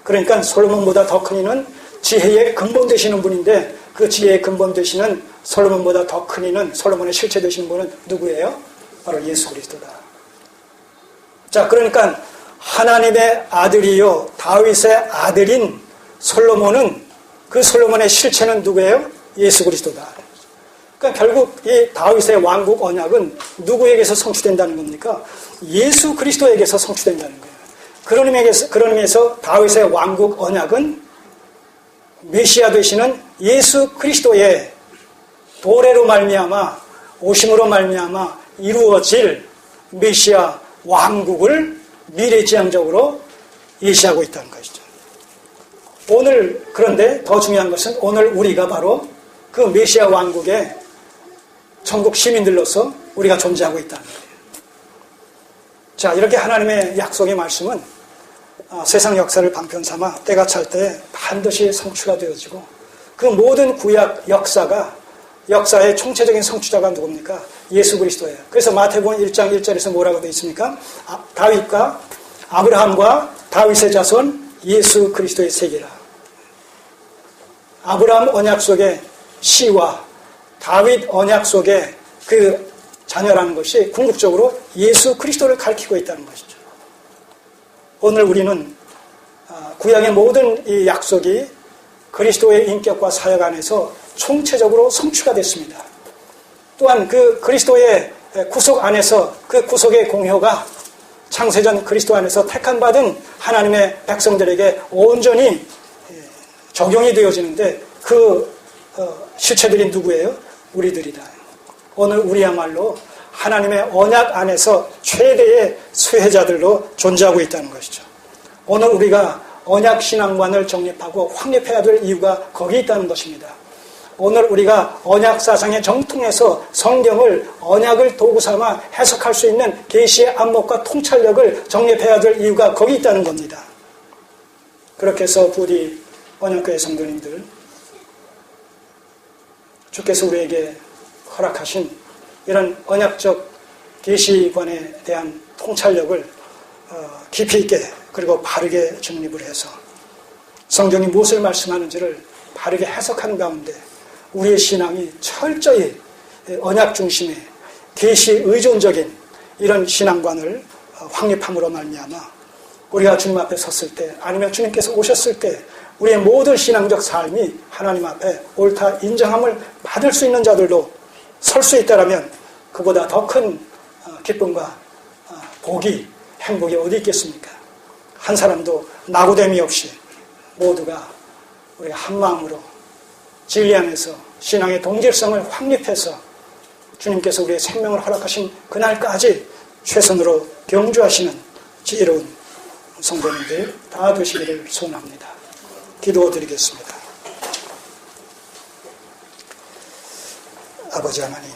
그러니까 솔로몬보다 더 큰 이는 지혜의 근본 되시는 분인데, 그 지혜의 근본 되시는 솔로몬보다 더 큰 이는, 솔로몬의 실체 되시는 분은 누구예요? 바로 예수 그리스도다. 자, 그러니까 하나님의 아들이요 다윗의 아들인 솔로몬은, 그 솔로몬의 실체는 누구예요? 예수 그리스도다. 그러니까 결국 이 다윗의 왕국 언약은 누구에게서 성취된다는 겁니까? 예수 그리스도에게서 성취된다는 거예요. 그런 의미에서 다윗의 왕국 언약은 메시아 되시는 예수 그리스도의 도래로 말미암아, 오심으로 말미암아 이루어질 메시아 왕국을 미래지향적으로 예시하고 있다는 것이죠. 오늘, 그런데 더 중요한 것은 오늘 우리가 바로 그 메시아 왕국의 천국 시민들로서 우리가 존재하고 있다는 거예요. 자, 이렇게 하나님의 약속의 말씀은 세상 역사를 방편 삼아 때가 찰 때 반드시 성취가 되어지고, 그 모든 구약 역사의 총체적인 성취자가 누굽니까? 예수 그리스도예요. 그래서 마태복음 1장 1절에서 뭐라고 되어 있습니까? 다윗과 아브라함과 다윗의 자손 예수 그리스도의 세계라. 아브라함 언약 속의 씨와 다윗 언약 속의 그 자녀라는 것이 궁극적으로 예수 그리스도를 가리키고 있다는 것이죠. 오늘 우리는 구약의 모든 이 약속이 그리스도의 인격과 사역 안에서 총체적으로 성취가 됐습니다. 또한 그 그리스도의 구속 안에서 그 구속의 공효가 창세전 그리스도 안에서 택함받은 하나님의 백성들에게 온전히 적용이 되어지는데, 그 실체들이 누구예요? 우리들이다. 오늘 우리야말로 하나님의 언약 안에서 최대의 수혜자들로 존재하고 있다는 것이죠. 오늘 우리가 언약 신앙관을 정립하고 확립해야 될 이유가 거기 있다는 것입니다. 오늘 우리가 언약 사상의 정통에서 성경을 언약을 도구 삼아 해석할 수 있는 계시의 안목과 통찰력을 정립해야 될 이유가 거기 있다는 겁니다. 그렇게 해서 부디 언약교회 성도님들, 주께서 우리에게 허락하신 이런 언약적 계시관에 대한 통찰력을 깊이 있게 그리고 바르게 정립을 해서 성경이 무엇을 말씀하는지를 바르게 해석하는 가운데 우리의 신앙이 철저히 언약 중심의 계시 의존적인 이런 신앙관을 확립함으로 말미암아 우리가 주님 앞에 섰을 때, 아니면 주님께서 오셨을 때 우리의 모든 신앙적 삶이 하나님 앞에 옳다 인정함을 받을 수 있는 자들로 설 수 있다면 그보다 더 큰 기쁨과 복이, 행복이 어디 있겠습니까? 한 사람도 낙오됨이 없이 모두가 우리가 한 마음으로 진리 안에서 신앙의 동질성을 확립해서 주님께서 우리의 생명을 허락하신 그날까지 최선으로 경주하시는 지혜로운 성도님들 다 되시기를 소원합니다. 기도드리겠습니다. 아버지 하나님,